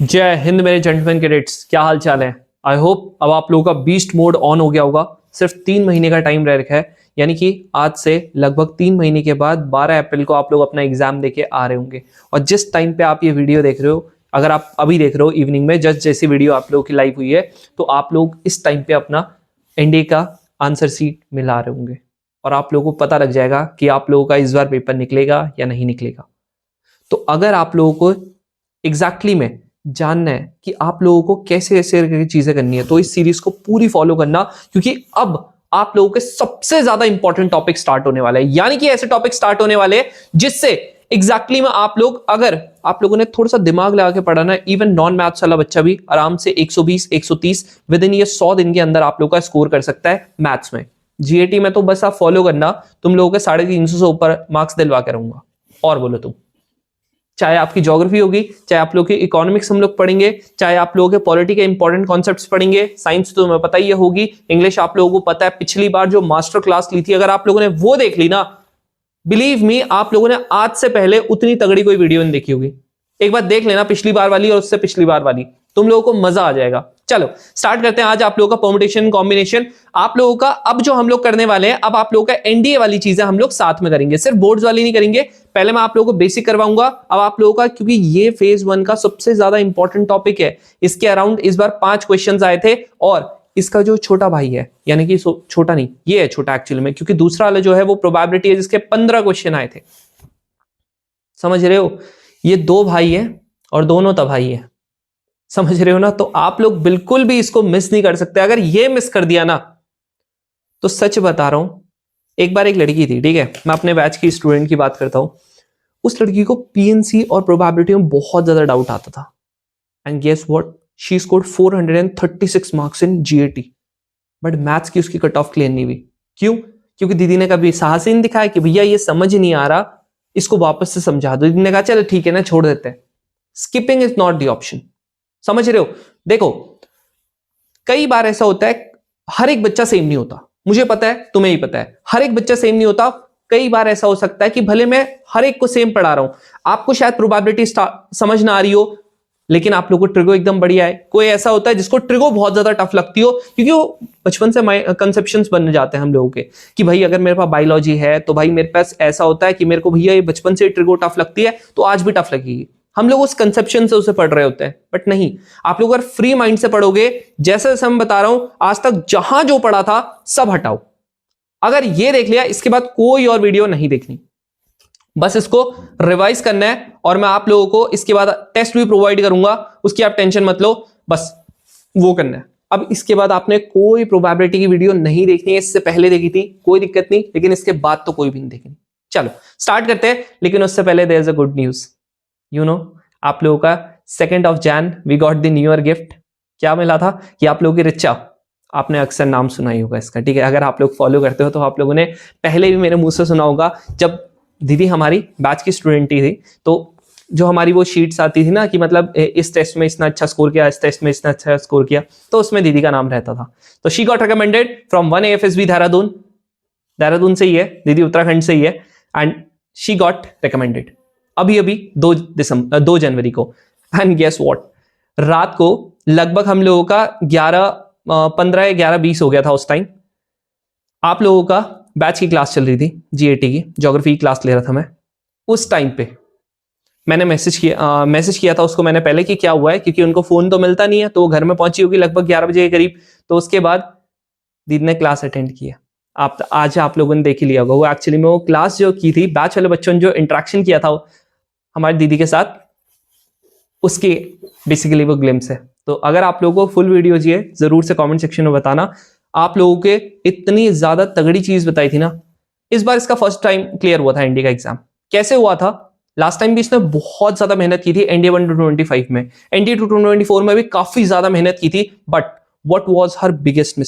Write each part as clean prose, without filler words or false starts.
जय हिंद मेरे gentleman cadets, क्या हाल चाल है। आई होप अब आप लोगों का बीस्ट मोड ऑन हो गया होगा। सिर्फ 3 महीने का टाइम रह रखा है, यानी कि आज से लगभग 3 महीने के बाद 12 अप्रैल को आप लोग अपना एग्जाम देके आ रहे होंगे। और जिस टाइम पे आप ये वीडियो देख रहे हो, अगर आप अभी देख रहे हो इवनिंग में जस्ट जैसी वीडियो आप लोगों की लाइव हुई है, तो आप लोग इस टाइम पे अपना एनडीए का आंसर शीट मिला रहे होंगे और आप लोगों को पता लग जाएगा कि आप लोगों का इस बार पेपर निकलेगा या नहीं निकलेगा। तो अगर आप लोगों को एग्जैक्टली में जानना है कि आप लोगों को कैसे ऐसे चीजें करनी है, तो इस सीरीज को पूरी फॉलो करना, क्योंकि अब आप लोगों के सबसे ज्यादा इंपॉर्टेंट टॉपिक स्टार्ट होने वाले हैं। यानी कि ऐसे टॉपिक स्टार्ट होने वाले हैं जिससे एग्जैक्टली में आप लोग, अगर आप लोगों ने थोड़ा सा दिमाग लगा के पढ़ा ना, इवन नॉन मैथ्स वाला बच्चा भी आराम से 120 130 विद इन ये 100 दिन के अंदर आप लोग का स्कोर कर सकता है मैथ्स में। जीएटी में तो बस आप फॉलो करना, तुम लोगों के 350 से ऊपर मार्क्स दिलवा के रहूंगा। और बोलो तुम, चाहे आपकी ज्योग्राफी होगी, चाहे आप लोग की इकोनॉमिक्स हम लोग पढ़ेंगे, चाहे आप लोगों के पॉलिटी के इंपॉर्टेंट कॉन्सेप्ट्स पढ़ेंगे। साइंस तो तुम्हें पता ही होगी, इंग्लिश आप लोगों को पता है। पिछली बार जो मास्टर क्लास ली थी, अगर आप लोगों ने वो देख ली ना, बिलीव मी, आप लोगों ने आज से पहले उतनी तगड़ी कोई वीडियो नहीं देखी होगी। एक बार देख लेना पिछली बार वाली और उससे पिछली बार वाली, तुम लोगों को मजा आ जाएगा। चलो स्टार्ट करते हैं आज आप लोगों का परम्यूटेशन कॉम्बिनेशन। आप लोगों का अब जो हम लोग करने वाले हैं, अब आप लोगों का एनडीए वाली चीजें हम लोग साथ में करेंगे, सिर्फ बोर्ड्स वाली नहीं करेंगे। पहले मैं आप लोगों को बेसिक करवाऊंगा अब आप लोगों का, क्योंकि ये फेज 1 का सबसे ज्यादा इंपॉर्टेंट टॉपिक है। इसके अराउंड इस बार 5 क्वेश्चन आए थे, और इसका जो छोटा भाई है, यानी कि छोटा नहीं, ये है छोटा एक्चुअली में, क्योंकि दूसरा वाला जो है वो प्रोबेबिलिटी है जिसके 15 क्वेश्चन आए थे। समझ रहे हो, ये 2 भाई है और दोनों तबाही है, समझ रहे हो ना। तो आप लोग बिल्कुल भी इसको मिस नहीं कर सकते। अगर ये मिस कर दिया ना, तो सच बता रहा हूं, एक बार एक लड़की थी, ठीक है, मैं अपने बैच की स्टूडेंट की बात करता हूं। उस लड़की को पीएनसी और प्रोबेबिलिटी में बहुत ज्यादा डाउट आता था, and guess what, she scored 436 marks in GAT, but maths की उसकी कट ऑफ क्लियर नहीं हुई। क्यों? क्योंकि दीदी ने कभी साहस ही नहीं दिखाया कि भैया ये समझ नहीं आ रहा, इसको वापस से समझा दो। दीदी ने कहा चलो ठीक है ना, छोड़ देते हैं। Skipping is not the option. समझ रहे हो? देखो, कई बार ऐसा होता है, हर एक बच्चा सेम नहीं होता, मुझे पता है, तुम्हें ही पता है, हर एक बच्चा सेम नहीं होता। कई बार ऐसा हो सकता है कि भले मैं हर एक को सेम पढ़ा रहा हूं, आपको शायद प्रोबेबिलिटी समझ ना आ रही हो, लेकिन आप लोगों को ट्रिगो एकदम बढ़िया है। कोई ऐसा होता है जिसको ट्रिगो बहुत ज्यादा टफ लगती हो, क्योंकि वो बचपन से कंसेप्शंस बन जाते हैं हम लोगों के कि भाई अगर मेरे पास बायोलॉजी है तो भाई मेरे पास ऐसा होता है कि मेरे को भैया ये बचपन से ट्रिगो टफ लगती है तो आज भी टफ लगेगी। हम लोग उस कंसेप्शन से उसे पढ़ रहे होते हैं, बट नहीं, आप लोग अगर फ्री माइंड से पढ़ोगे, जैसे जैसे मैं बता रहा हूं, आज तक जहां जो पढ़ा था सब हटाओ। अगर ये देख लिया, इसके बाद कोई और वीडियो नहीं देखनी, बस इसको रिवाइज करना है। और मैं आप लोगों को इसके बाद टेस्ट भी प्रोवाइड करूंगा, उसकी आप टेंशन मत लो, बस वो करना है। अब इसके बाद आपने कोई प्रोबेबिलिटी की वीडियो नहीं देखनी है, इससे पहले देखी थी कोई दिक्कत नहीं, लेकिन इसके बाद तो कोई भी नहीं देखनी। चलो स्टार्ट करते हैं, लेकिन उससे पहले there is a good news. You know, आप लोगों का 2 Jan we got the new year gift. क्या मिला था कि आप लोगों की रिचा, आपने अक्सर नाम सुना ही होगा इसका, ठीक है। अगर आप लोग फॉलो करते हो तो आप लोगों ने पहले भी मेरे मुंह से सुना होगा। जब दीदी हमारी बैच की स्टूडेंट ही थी, तो जो हमारी वो शीट्स आती थी ना कि मतलब इस टेस्ट में इतना अच्छा स्कोर किया, इस टेस्ट में इतना अच्छा स्कोर किया, तो उसमें दीदी का नाम रहता था। तो she got recommended from 1 AFSB Dehradun से ही है दीदी, उत्तराखंड से ही है, एंड शी गॉट रिकमेंडेड अभी 2 जनवरी को। एंड गेस व्हाट, रात को लगभग हम लोगों का 15 या 11:20 हो गया था उस टाइम। आप लोगों का बैच की क्लास चल रही थी, जीएटी की ज्योग्राफी की क्लास ले रहा था मैं। उस टाइम पे मैंने मैसेज किया था उसको मैंने पहले कि क्या हुआ है, क्योंकि उनको फोन तो मिलता नहीं है, तो वो घर में पहुंची होगी लगभग 11 बजे के करीब। तो उसके बाद दीदी ने क्लास अटेंड किया। आज आप लोगों ने देख ही लिया होगा, वो एक्चुअली में वो क्लास जो की थी, बैच वाले बच्चों ने जो इंटरेक्शन किया था हमारी दीदी के साथ, उसकी बेसिकली वो ग्लिम्स है। तो अगर आप लोगों को फुल वीडियो चाहिए, जरूर से कमेंट सेक्शन में बताना। आप लोगों के इतनी ज्यादा तगड़ी चीज बताई थी ना, इस बार इसका फर्स्ट टाइम क्लियर हुआ था एनडीए का एग्जाम। कैसे हुआ था? लास्ट टाइम भी इसने बहुत ज्यादा मेहनत की थी, एनडीए 1 to 25 में, एनडीए 2 to 24 में भी काफी ज्यादा मेहनत की थी। But what was her biggest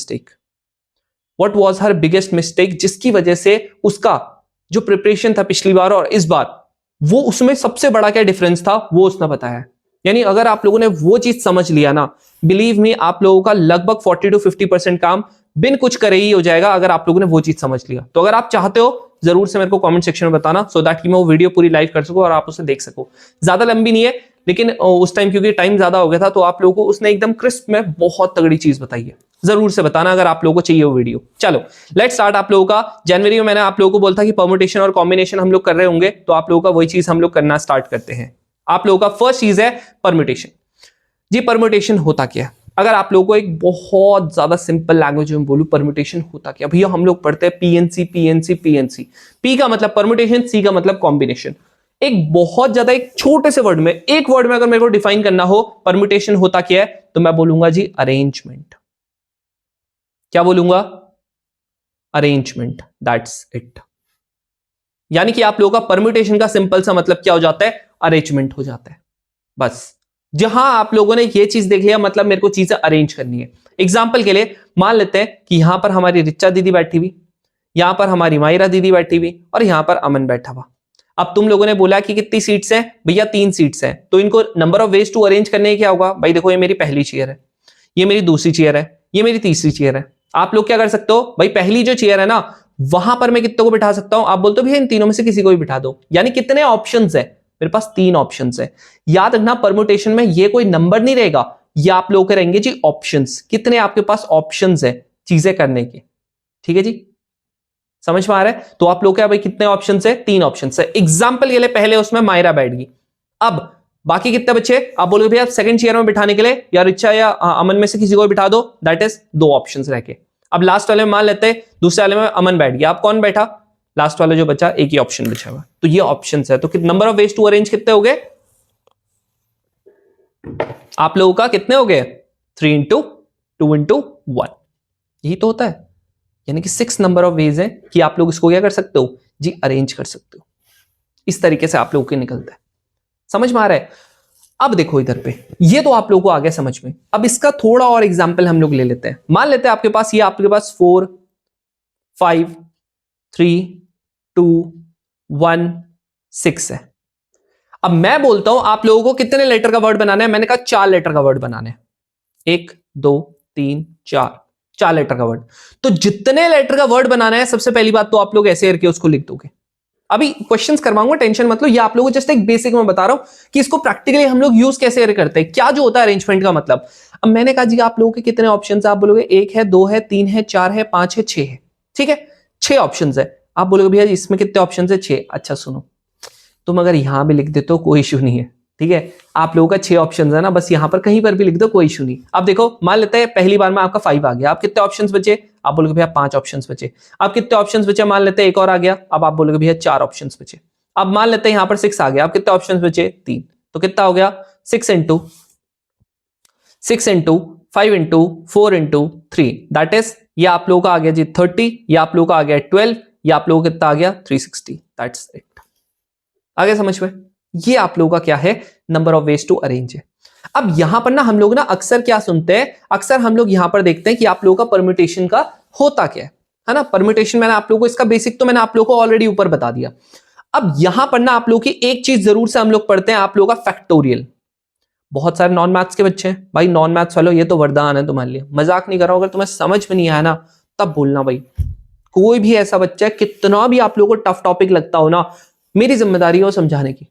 mistake, जिसकी वजह से उसका जो प्रिपरेशन था पिछली बार और इस बार, वो उसमें सबसे बड़ा क्या डिफरेंस था वो उसने बताया। यानी अगर आप लोगों ने वो चीज समझ लिया ना, बिलीव मी, आप लोगों का लगभग 40 to 50% काम बिन कुछ करे ही हो जाएगा, अगर आप लोगों ने वो चीज समझ लिया। तो अगर आप चाहते हो, जरूर से मेरे को कमेंट सेक्शन में बताना, सो दैट कि मैं वो वीडियो पूरी लाइव कर सकूं और आप उसे देख सको। ज्यादा लंबी नहीं है, लेकिन उस टाइम क्योंकि टाइम ज्यादा हो गया था तो आप लोगों को उसने एकदम क्रिस्प में बहुत तगड़ी चीज बताई है। जरूर से बताना अगर आप लोगों को चाहिए वो वीडियो। चलो लेट्स स्टार्ट। आप लोगों का जनवरी में मैंने आप लोगों को बोला था कि परम्यूटेशन और कॉम्बिनेशन हम लोग कर रहे होंगे, तो आप लोगों का वही चीज हम लोग करना स्टार्ट करते हैं। आप लोगों का फर्स्ट चीज है परम्यूटेशन। जी परम्यूटेशन होता क्या है? अगर आप लोगों को एक बहुत ज्यादा सिंपल लैंग्वेज में बोलूं, परम्यूटेशन होता क्या? भैया हम लोग पढ़ते हैं पीएनसी पीएनसी पीएनसी। पी का मतलब परम्यूटेशन, सी का मतलब कॉम्बिनेशन। एक बहुत ज्यादा एक छोटे से वर्ड में, एक वर्ड में अगर मेरे को डिफाइन करना हो परम्यूटेशन होता क्या है, तो मैं बोलूंगा जी अरेंजमेंट। क्या बोलूंगा? अरेंजमेंट। That's it. यानी कि आप लोगों का परम्यूटेशन का सिंपल सा मतलब क्या हो जाता है? अरेंजमेंट हो जाता है। बस जहां आप लोगों ने ये चीज देख लिया मतलब मेरे को चीजें अरेंज करनी है। एग्जाम्पल के लिए मान लेते हैं कि यहां पर हमारी रिचा दीदी बैठी हुई, यहां पर हमारी मायरा दीदी बैठी हुई और यहां पर अमन बैठा हुआ। अब तुम लोगों ने बोला कि कितनी सीट्स हैं? भैया 3 सीट्स हैं। तो इनको number of ways to arrange करने क्या होगा? भाई देखो ये मेरी पहली चेयर है, ये मेरी दूसरी चेयर है, ये मेरी तीसरी चेयर है। आप लोग क्या कर सकते हो? भाई पहली जो चेयर है ना वहां पर मैं कितने को बिठा सकता हूं? आप बोलते हो भैया इन तीनों में से किसी को भी बिठा दो। यानी कितने ऑप्शंस है? मेरे पास 3 ऑप्शंस है। याद रखना परम्यूटेशन में ये कोई नंबर नहीं रहेगा, ये आप लोग के रहेंगे जी ऑप्शंस। कितने आपके पास ऑप्शंस है चीजें करने के? ठीक है जी, समझ में आ रहा है? तो आप लोग क्या भाई कितने ऑप्शंस है? 3 ऑप्शंस है। एग्जांपल के लिए पहले उसमें मायरा बैठ गई। अब बाकी कितने बच्चे? आप बोलोगे भैया सेकंड चेयर में बिठाने के लिए या रिचा या अमन में से किसी को बिठा दो। दैट इज 2 ऑप्शंस रह के। अब लास्ट वाले में मान लेते हैं दूसरे वाले में अमन बैठ गया, आप कौन बैठा? लास्ट वाला जो बचा एक ही ऑप्शन बचा हुआ। तो ये ऑप्शंस है। तो number of ways to arrange कितने हो गए आप लोगों का? कितने हो गए? 3 इंटू 2 इंटू 1। यही तो होता है। यानी कि 6 नंबर ऑफ वेज है कि आप लोग इसको क्या कर सकते हो जी? अरेंज कर सकते हो। इस तरीके से आप लोगों के निकलता है। समझ में आ रहा है? अब देखो इधर पे, ये तो आप लोगों को आ गया समझ में। अब इसका थोड़ा और एग्जांपल हम लोग ले लेते हैं। मान लेते हैं आपके पास ये आपके पास 4 5 3 2 1 6 है। अब मैं बोलता हूं आप लोगों को कितने लेटर का वर्ड बनाना है? मैंने कहा 4 लेटर का वर्ड बनाना है। 1 2 3 4 लेटर का वर्ड। तो जितने लेटर का वर्ड बनाना है सबसे पहली बात तो आप लोग ऐसे करके उसको लिख दोगे। अभी क्वेश्चंस करवाऊंगा, टेंशन मत लो। ये आप लोगों को जस्ट एक बेसिक में बता रहा हूं कि इसको प्रैक्टिकली हम लोग यूज कैसे करते हैं, क्या जो होता है अरेंजमेंट का मतलब। अब मैंने कहा जी आप लोगों के कितने ऑप्शंस है? आप बोलोगे 1 है 2 है 3 है 4 है 5 है 6 है। ठीक है, 6 ऑप्शंस है। आप बोलोगे भैया इसमें कितने ऑप्शंस है? 6। अच्छा सुनो, तुम अगर यहां भी लिख देते हो कोई इशू नहीं है। ठीक है, आप लोगों का 6 ऑप्शन है ना, बस यहां पर कहीं पर भी लिख दो कोई इशू नहीं। अब देखो मान लेते हैं पहली बार में आपका 5 आ गया। आप कितने ऑप्शंस बचे? आप बोलोगे भैया 5 ऑप्शंस बचे। आप कितने ऑप्शंस बचे? मान लेते हैं एक और आ गया। अब आप बोलोगे भैया 4 ऑप्शंस बचे। अब मान लेते हैं यहां पर 6 आ गया। आप कितने ऑप्शंस बचे? 3। तो कितना हो गया? 6 into 5 into 4 into 3, that is ये आप लोगों का आ गया जी 30, ये आप लोगों का आ गया 12, ये आप लोगों का कितना आ गया? 360। That's it. आगे समझ में? ये आप लोगों का क्या है? Number of ways to arrange है। अब यहां पर ना हम लोग ना अक्सर क्या सुनते हैं, अक्सर हम लोग यहां पर देखते हैं कि आप लोगों का परम्यूटेशन का होता क्या है ना। परम्यूटेशन मैंने आप लोगों को इसका बेसिक तो मैंने आप लोगों को ऑलरेडी ऊपर बता दिया। अब यहां पर ना आप लोगों की एक चीज जरूर से हम लोग पढ़ते हैं, आप लोगों का फैक्टोरियल। बहुत सारे नॉन मैथ्स के बच्चे हैं भाई, नॉन मैथ्स वालों ये तो वरदान है तुम्हारे लिए। मजाक नहीं कर रहा हूं, अगर तुम्हें समझ में नहीं आया ना तब बोलना भाई। कोई भी ऐसा बच्चा है, कितना भी आप लोगों को टफ टॉपिक लगता हो ना, मेरी जिम्मेदारी है वो समझाने की,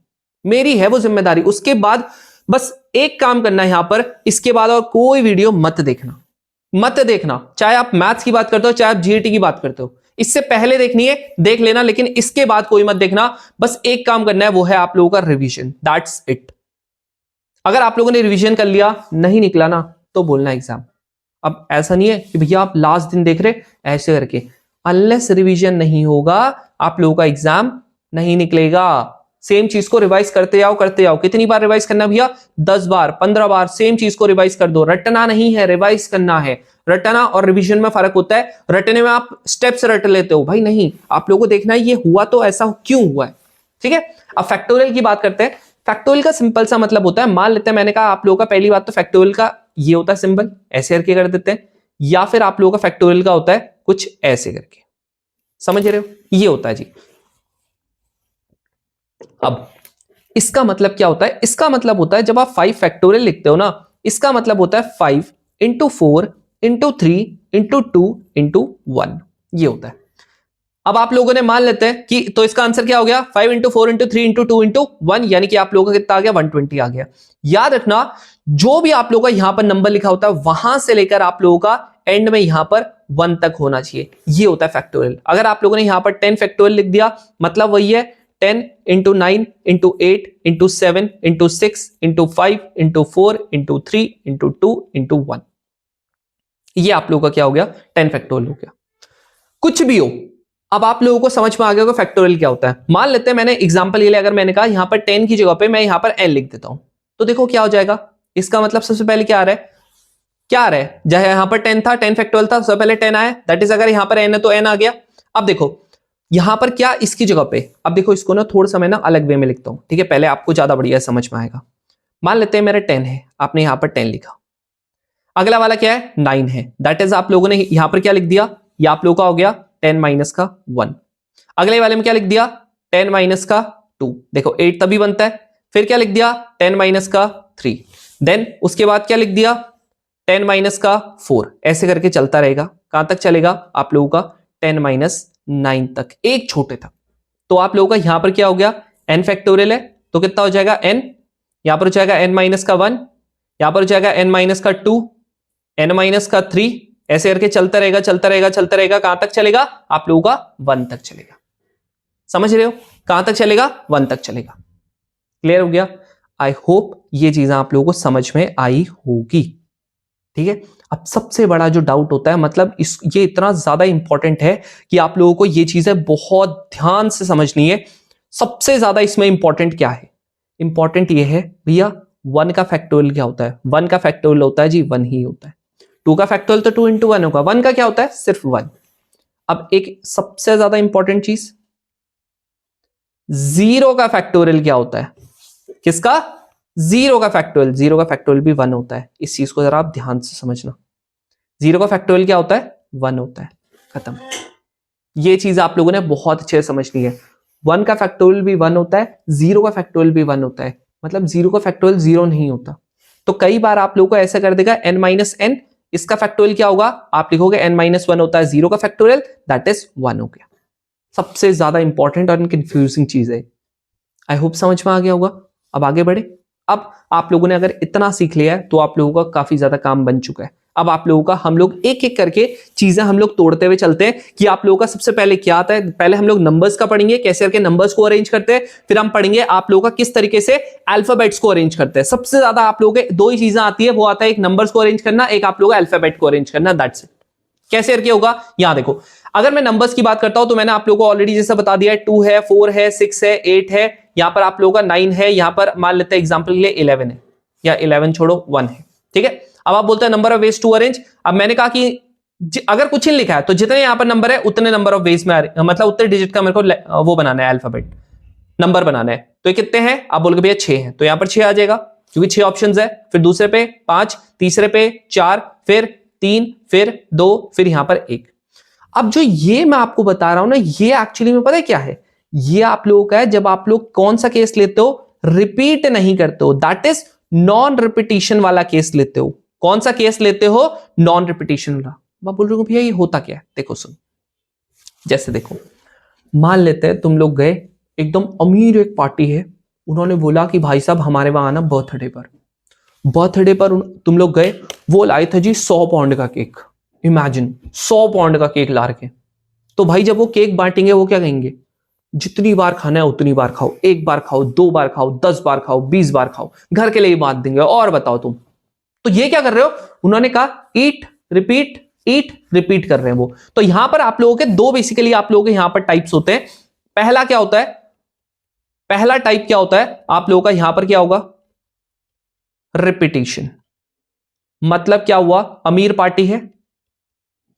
मेरी है वो जिम्मेदारी। उसके बाद बस एक काम करना है यहां पर, इसके बाद और कोई वीडियो मत देखना, मत देखना। चाहे आप मैथ्स की बात करते हो, चाहे आप जीएटी की बात करते हो, इससे पहले देखनी है देख लेना, लेकिन इसके बाद कोई मत देखना। बस एक काम करना है, वो है आप लोगों का रिवीजन। That's it. अगर आप लोगों ने रिवीजन कर लिया, नहीं निकला ना तो बोलना एग्जाम। अब ऐसा नहीं है कि भैया आप लास्ट दिन देख रहे ऐसे करके, अनलेस रिवीजन नहीं होगा आप लोगों का एग्जाम नहीं निकलेगा। सेम चीज को रिवाइज करते जाओ करते जाओ। कितनी बार रिवाइज करना भैया? 10 बार 15 बार सेम चीज को रिवाइज कर दो। रटना नहीं है, रिवाइज करना है। रटना और रिवीजन में फर्क होता है। रटने में आप स्टेप्स रट लेते हो, भाई नहीं, आप लोगों को देखना है ये हुआ तो ऐसा क्यों हुआ है। ठीक है, अब फैक्टोरियल की बात करते हैं। फैक्टोरियल का सिंपल सा मतलब होता है, मान लेते हैं मैंने कहा आप लोगों का पहली बात तो फैक्टोरियल का ये होता है सिंबल, ऐसे करके कर देते हैं, या फिर आप लोगों का फैक्टोरियल का होता है कुछ ऐसे करके। समझ रहे हो? ये होता है जी। अब इसका मतलब क्या होता है? इसका मतलब होता है जब आप 5 फैक्टोरियल लिखते हो ना, इसका मतलब होता है 5 इंटू 4 इंटू 3 इंटू 2 इंटू 1। ये होता है। अब आप लोगों ने मान लेते हैं कि तो इसका आंसर क्या हो गया 5 इंटू 4 इंटू 3 इंटू 2 इंटू 1, यानी कि आप लोगों का कितना आ गया 120 आ गया। याद रखना जो भी आप लोगों का यहां पर नंबर लिखा होता है वहां से लेकर आप लोगों का एंड में यहां पर 1 तक होना चाहिए, ये होता है फैक्टोरियल। अगर आप लोगों ने यहां पर 10 फैक्टोरियल लिख दिया मतलब वही है 10 into 9 into 8 into 7 into 6 into 5 into 4 into 3 into 2 into 1, ये आप लोगों का क्या हो गया 10 फैक्टोरियल हो गया। कुछ भी हो, अब आप लोगों को समझ में आ गया होगा फैक्टोरियल क्या होता है। मान लेते हैं मैंने एग्जांपल के लिए अगर मैंने कहा यहां पर 10 की जगह पे मैं यहां पर n लिख देता हूं, तो देखो क्या हो जाएगा। इसका मतलब सबसे पहले क्या आ रहा है, क्या आ रहा है, जहां यहां पर 10 था 10 फैक्टोरियल था, सबसे पहले 10 आया, दैट इज अगर यहां पर n है तो n आ गया। अब देखो यहां पर क्या इसकी जगह पे, अब देखो इसको ना थोड़ा सा मैं ना अलग वे में लिखता हूं, ठीक है, पहले आपको ज्यादा बढ़िया समझ में आएगा। मान लेते हैं मेरा 10 है, आपने यहां पर 10 लिखा, अगला वाला क्या है 9 है, दैट इज आप लोगों ने यहां पर क्या लिख दिया, ये आप लोगों का हो गया 10 माइनस का 1। अगले वाले में क्या लिख दिया 10 माइनस का 2, देखो 8 तभी बनता है। फिर क्या लिख दिया 10 माइनस का 3, देन उसके बाद क्या लिख दिया 10 माइनस का 4, ऐसे करके चलता रहेगा। कहां तक चलेगा आप लोगों का 10 माइनस 9 तक, एक छोटे तक। तो आप लोगों का यहां पर क्या हो गया n फैक्टोरियल है, तो कितना हो जाएगा n, यहां पर हो जाएगा n माइनस का 1, यहां पर हो जाएगा n माइनस का 2, n माइनस का 3, ऐसे करके चलता रहेगा चलता रहेगा चलता रहेगा। कहां तक चलेगा आप लोगों का 1 तक चलेगा। समझ रहे हो, कहां तक चलेगा 1 तक चलेगा। क्लियर हो गया। आई होप ये चीजें आप लोगों को समझ में आई होगी, ठीक है। अब सबसे बड़ा जो डाउट होता है, मतलब ये इतना ज्यादा इंपॉर्टेंट है कि आप लोगों को ये चीजें बहुत ध्यान से समझनी है। सबसे ज्यादा इसमें इंपॉर्टेंट क्या है, इंपॉर्टेंट ये है भैया 1 का फैक्टोरियल क्या होता है। 1 का फैक्टोरियल होता है जी 1 ही होता है। 2 का फैक्टोरियल तो 2 इंटू 1 होगा, 1 का क्या होता है सिर्फ 1। अब एक सबसे ज्यादा इंपॉर्टेंट चीज, 0 का फैक्टोरियल क्या होता है, किसका 0 का फैक्टोरियल, 0 का फैक्टोरियल भी 1 होता है। इस चीज को जरा आप ध्यान से समझना, 0 का फैक्टोरियल क्या होता है 1 होता है, खत्म। ये चीज आप लोगों ने बहुत अच्छे से समझनी है। 1 का फैक्टोरियल भी 1 होता है, 0 का फैक्टोरियल भी 1 होता है, मतलब 0 का फैक्टोरियल 0 नहीं होता। तो कई बार आप लोगों को ऐसा कर देगा n माइनस n, इसका फैक्टोरियल क्या होगा, आप लिखोगे n माइनस 1 होता है 0 का फैक्टोरियल, दैट इज 1 हो गया। सबसे ज्यादा इंपॉर्टेंट और कंफ्यूजिंग चीज है। आई होप समझ में आ गया होगा। अब आगे बढ़े। अब आप लोगों ने अगर इतना सीख लिया है तो आप लोगों का काफी ज्यादा काम बन चुका है। अब आप लोगों का हम लोग एक एक करके चीजें हम लोग तोड़ते हुए चलते हैं कि आप लोगों का सबसे पहले क्या आता है। पहले हम लोग नंबर्स का पढ़ेंगे, कैसे करके नंबर्स को अरेंज करते हैं, फिर हम पढ़ेंगे आप लोगों का किस तरीके से अल्फाबेट्स को अरेंज करते हैं। सबसे ज्यादा आप लोगों के दो ही चीजें आती है, वो आता है एक नंबर्स को अरेंज करना, एक आप लोगों का अल्फाबेट को अरेंज करना, दैट्स इट। कैसे करके होगा यहां देखो, अगर मैं नंबर्स की बात करता हूं तो मैंने आप लोगों को ऑलरेडी जैसा बता दिया है, 2 है 4 है 6 है 8 है, यहां पर आप लोगों का 9 है, यहां पर मान लेते हैं एग्जांपल के लिए 11 है, या 11 छोड़ो 1 है, ठीक है। अब आप बोलते हैं number of ways to arrange. अब मैंने कहा कि अगर कुछ ही लिखा है तो जितने यहां पर नंबर है उतने नंबर ऑफ वेज में मतलब उतने डिजिट का मेरे को वो बनाना है, अल्फाबेट नंबर बनाना है। तो ये कितने हैं आप बोलोगे भैया 6 है, तो यहां पर 6 आ जाएगा क्योंकि 6 ऑप्शंस है। फिर दूसरे पे 5, तीसरे पे 4, फिर 3, फिर 2, फिर यहां पर 1। अब जो ये मैं आपको बता रहा हूं ना, ये एक्चुअली में पता है क्या है, ये आप लोगों का है जब आप लोग कौन सा केस लेते हो, रिपीट नहीं करते हो, दैट इज नॉन रिपीटिशन वाला केस लेते हो। कौन सा केस लेते हो, नॉन रिपीटिशन वाला। मैं बोल रहा हूं भैया ये होता क्या है, देखो सुन। जैसे देखो मान लेते हैं तुम लोग गए, एकदम अमीर एक पार्टी है, उन्होंने बोला कि भाई साहब हमारे वहां आना बर्थडे पर तुम लोग गए, वो लाए थे जी 100 पाउंड का केक। इमेजिन 100 पाउंड का केक ला रखे। तो भाई जब वो केक बांटेंगे वो क्या कहेंगे, जितनी बार खाना है उतनी बार खाओ, 1 बार खाओ, 2 बार खाओ, 10 बार खाओ, 20 बार खाओ, घर के लिए बांट देंगे। और बताओ तुम, तो ये क्या कर रहे हो, उन्होंने कहा ईट रिपीट कर रहे हैं वो। तो यहां पर आप लोगों के दो बेसिकली आप लोगों के यहां पर टाइप्स होते हैं। पहला क्या होता है, पहला टाइप क्या होता है आप लोगों का यहां पर क्या होगा, रिपीटिशन। मतलब क्या हुआ, अमीर पार्टी है,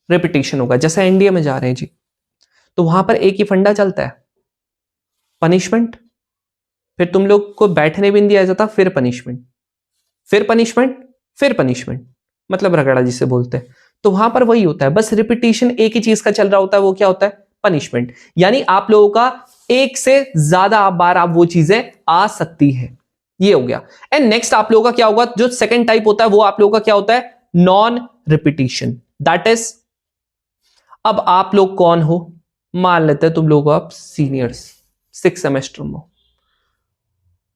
रिपीटिशन होगा। जैसे एनडीए में जा रहे हैं जी, तो वहां पर एक ही फंडा चलता है, पनिशमेंट, फिर तुम लोग को बैठने भी नहीं दिया जाता, फिर पनिशमेंट, फिर पनिशमेंट, फिर पनिशमेंट, मतलब रगड़ा जिसे बोलते हैं। तो वहां पर वही होता है, बस रिपीटिशन एक ही चीज का चल रहा होता है, वो क्या होता है, पनिशमेंट। यानी आप लोगों का एक से ज्यादा बार आप वो चीजें आ सकती है, ये हो गया। एंड नेक्स्ट आप लोगों का क्या होगा, जो सेकंड टाइप होता है वो आप लोगों का क्या होता है, नॉन रिपीटिशन। दैट इज, अब आप लोग कौन हो, मान लेते हैं तुम लोग आप सीनियर्स 6 सेमेस्टर में।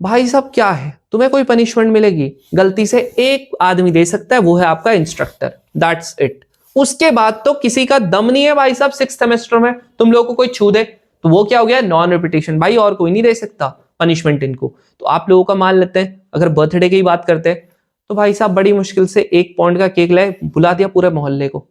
भाई साहब क्या है, तुम्हें कोई पनिशमेंट मिलेगी, गलती से एक आदमी दे सकता है, वो है आपका इंस्ट्रक्टर, दैट्स इट। उसके बाद तो किसी का दम नहीं है भाई साहब। 6 सेमेस्टर में तुम लोगों को कोई छू दे तो वो क्या हो गया, नॉन रिपीटेशन भाई, और कोई नहीं दे सकता पनिशमेंट इनको। तो आप लोगों का मान लेते हैं, अगर बर्थडे की ही बात करते हैं तो भाई साहब बड़ी मुश्किल से 1 पाउंड का केक लाए, बुला दिया पूरे मोहल्ले को।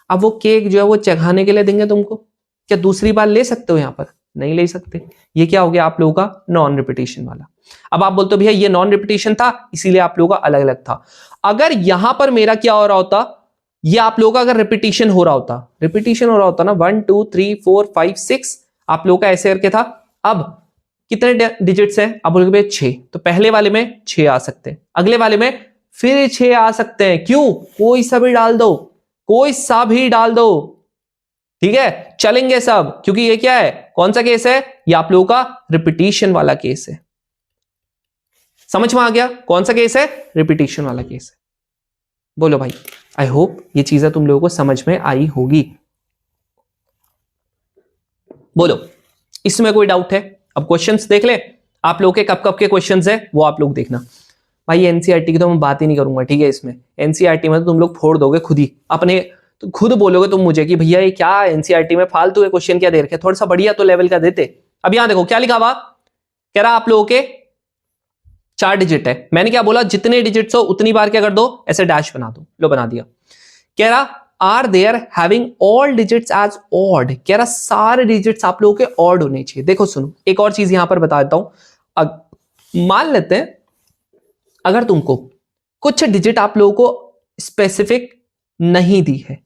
अब वो केक जो है वो चखाने के लिए देंगे तुमको, क्या दूसरी बार ले सकते हो? यहां पर नहीं ले सकते। ये क्या हो गया आप लोगों का नॉन रिपीटेशन वाला। अब आप बोलते हो भैया ये नॉन रिपीटेशन था इसीलिए आप लोगों का अलग अलग था। अगर यहां पर मेरा क्या हो रहा होता, ये आप लोगों का अगर रिपीटेशन हो रहा होता ना 1 2 3 4 5 6, आप लोगों का ऐसे करके था। अब कितने डिजिट्स हैं? आप बोलोगे भैया 6, तो पहले वाले में 6 आ सकते हैं, अगले वाले में फिर 6 आ सकते हैं। क्यों? कोई सा भी डाल दो, कोई सा भी डाल दो, ठीक है, चलेंगे सब। क्योंकि ये क्या है, कौन सा केस है? ये आप लोगों का रिपीटेशन वाला केस है। समझ में आ गया कौन सा केस है? रिपीटेशन वाला केस है। बोलो भाई, आई होप ये चीजें तुम लोगों को समझ में आई होगी। बोलो, इसमें कोई डाउट है? अब क्वेश्चंस देख ले, आप लोगों के कब कब के क्वेश्चंस है वो आप लोग देखना। भाई एनसीईआरटी की तो मैं बात ही नहीं करूंगा, ठीक है। इसमें एनसीईआरटी में तो तुम लोग फोड़ दोगे खुद ही अपने, तो खुद बोलोगे तुम मुझे कि भैया ये क्या एनसीईआरटी में फालतू के क्वेश्चन क्या दे रखे, थोड़ा सा बढ़िया तो लेवल का देते। अब यहां देखो क्या लिखा हुआ, कह रहा आप लोगों के 4 डिजिट है। मैंने क्या बोला, जितने डिजिट्स हो उतनी बार क्या कर दो, ऐसे डैश बना दो। लो बना दिया। कह रहा are there having all digits as odd, कह रहा सारे डिजिट्स आप लोगों के ऑड होने चाहिए। देखो सुनो, एक और चीज यहां पर बता देता हूं। मान लेते हैं अगर तुमको कुछ डिजिट आप लोगों को स्पेसिफिक नहीं दी है,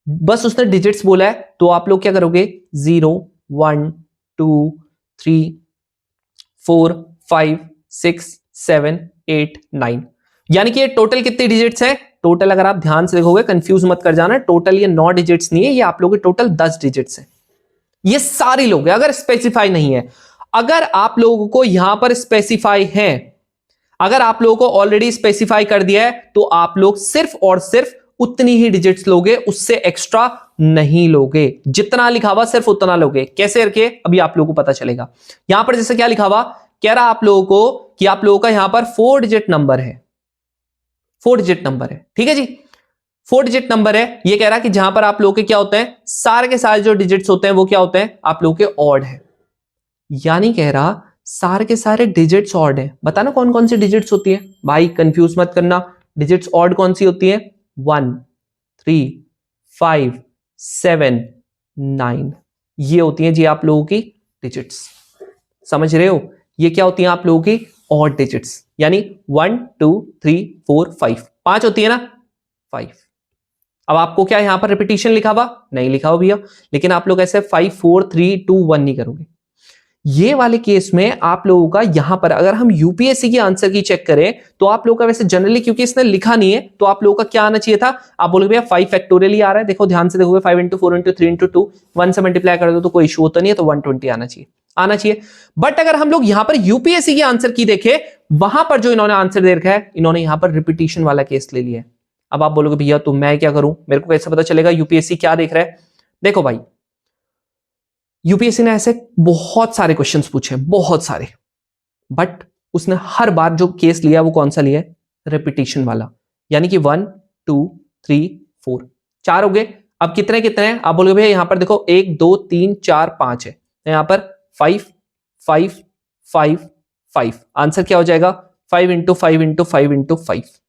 बस उसने डिजिट्स बोला है, तो आप लोग क्या करोगे 0 1 2 3 4 5 6 7 8 9, यानी कि ये टोटल कितने डिजिट्स हैं? टोटल अगर आप ध्यान से देखोगे, कंफ्यूज मत कर जाना, टोटल ये 9 डिजिट्स नहीं है, ये आप लोगों के टोटल 10 डिजिट्स हैं। ये सारे लोग हैं, अगर स्पेसिफाई नहीं है। अगर आप लोगों को यहां पर स्पेसिफाई है, अगर आप लोगों को ऑलरेडी स्पेसिफाई कर दिया है, तो आप लोग सिर्फ और सिर्फ उतनी ही डिजिट्स लोगे, उससे एक्स्ट्रा नहीं लोगे। जितना लिखा हुआ सिर्फ उतना लोगे। कैसे करके अभी आप लोगों को पता चलेगा। यहां पर जैसे क्या लिखा हुआ, कह रहा आप लोगों को कि आप लोगों का यहां पर 4 डिजिट नंबर है, 4 डिजिट नंबर है, ठीक है जी, 4 डिजिट नंबर है। ये कह रहा कि जहां पर आप लोगों के क्या होते हैं, सारे के सारे जो डिजिट्स होते हैं वो क्या होते हैं, आप लोगों के ऑड है। यानी कह रहा सारे के सारे डिजिट्स ऑड है। बताना कौन कौन सी डिजिट्स होती है भाई, कंफ्यूज मत करना। डिजिट्स ऑड कौन सी होती है? 1 3 5 7 9, ये होती है जी आप लोगों की डिजिट्स। समझ रहे हो? ये क्या होती है आप लोगों की ऑड डिजिट्स, यानी 1 2 3 4 5, 5 होती है ना, 5। अब आपको क्या यहां पर रिपीटिशन लिखा हुआ नहीं लिखा हुआ भैया, लेकिन आप लोग ऐसे 5 4 3 2 1 नहीं करोगे। ये वाले केस में आप लोगों का यहां पर अगर हम यूपीएससी की आंसर की चेक करें तो आप लोगों का वैसे जनरली, क्योंकि इसने लिखा नहीं है, तो आप लोगों का क्या आना चाहिए था, आप बोलोगे भैया 5 फैक्टोरियल ही आ रहा है। देखो ध्यान से देखोगे, 5 इंटू 4 इंटू 3 इंटू 2, 1 से मल्टीप्लाई कर दो तो कोई इशू होता नहीं है, तो 120 आना चाहिए। बट अगर हम लोग यहां पर यूपीएससी की आंसर की देखें, वहां पर जो इन्होंने आंसर दे रखा है, इन्होंने यहां पर रिपीटिशन वाला केस ले लिया है। अब आप बोलोगे भैया तो मैं क्या करूं, मेरे को कैसे पता चलेगा यूपीएससी क्या देख रहा है? देखो भाई, यूपीएससी ने ऐसे बहुत सारे क्वेश्चंस पूछे, बहुत सारे, बट उसने हर बार जो केस लिया वो कौन सा लिया है? रिपीटिशन वाला। यानी कि 1 2 3 4, 4 हो गए। अब कितने कितने हैं? आप बोलोगे भैया यहां पर देखो 1 2 3 4 5 है, यहां पर 5 5 5 5, आंसर क्या हो जाएगा? 5 इंटू 5 इंटू 5 इंटू 5।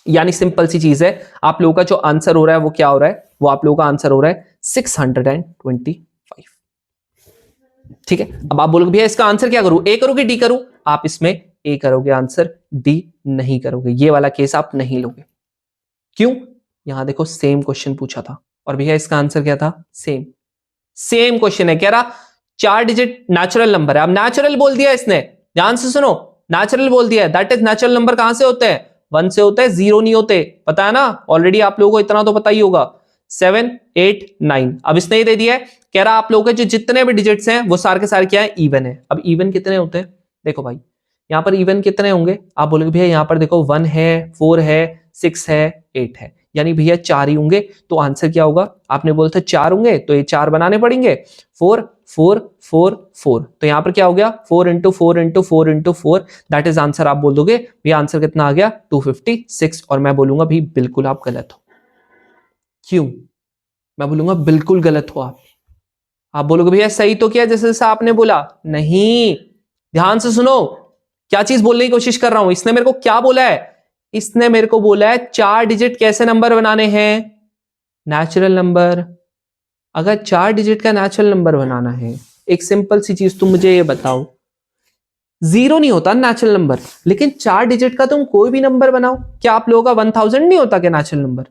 यानी सिंपल सी चीज है, आप लोगों का जो आंसर हो रहा है वो क्या हो रहा है, वो आप लोगों का आंसर हो रहा है 625। ठीक है। अब आप बोलोगे भैया इसका आंसर क्या करूं, ए करूं कि डी करूं? आप इसमें ए करोगे आंसर, डी नहीं करोगे। ये वाला केस आप नहीं लोगे। क्यों? यहां देखो सेम क्वेश्चन पूछा था और भैया इसका आंसर क्या था? सेम क्वेश्चन है। कह रहा 4 डिजिट नेचुरल नंबर है। अब नेचुरल बोल दिया इसने, ध्यान से सुनो, नेचुरल बोल दिया है। दैट इज नेचुरल नंबर कहां से होते हैं? 1 से होते हैं, 0 नहीं होते। पता है ना, ऑलरेडी आप लोगों को इतना तो पता ही होगा। 7 8 9। अब इसने ये दे दिया है, कह रहा आप लोगों के जो जितने भी डिजिट्स हैं वो सारे के सारे क्या है? इवन है। अब इवन कितने होते हैं? देखो भाई यहां पर इवन कितने होंगे? आप बोलोगे भैया यहां पर देखो 1 है, 4 है, 6 है, 8 है। यानी भैया 4 ही होंगे, तो आंसर क्या होगा? आपने बोला था 4 होंगे, तो ये 4 बनाने पड़ेंगे। 4 4 4 4, तो यहां पर क्या हो गया? 4 into 4 into 4 into 4, that is answer. आप बोल दोगे भैया आंसर कितना आ गया? 256, और मैं बोलूंगा भी बिल्कुल आप गलत हो। क्यों? मैं बोलूंगा बिल्कुल गलत हो आप बोलोगे भैया सही तो किया जैसे जैसे आपने बोला। नहीं, ध्यान से सुनो, क्या चीज बोलने की कोशिश कर रहा हूं। इसने मेरे को क्या बोला है? इसने मेरे को बोला है 4 डिजिट कैसे नंबर बनाने हैं? Natural number. अगर 4 डिजिट का नेचुरल नंबर बनाना है, एक सिंपल सी चीज तुम मुझे ये बताओ, 0 नहीं होता नेचुरल नंबर, लेकिन 4 डिजिट का तुम कोई भी नंबर बनाओ। क्या आप लोगों का 1000 नहीं होता क्या नेचुरल नंबर?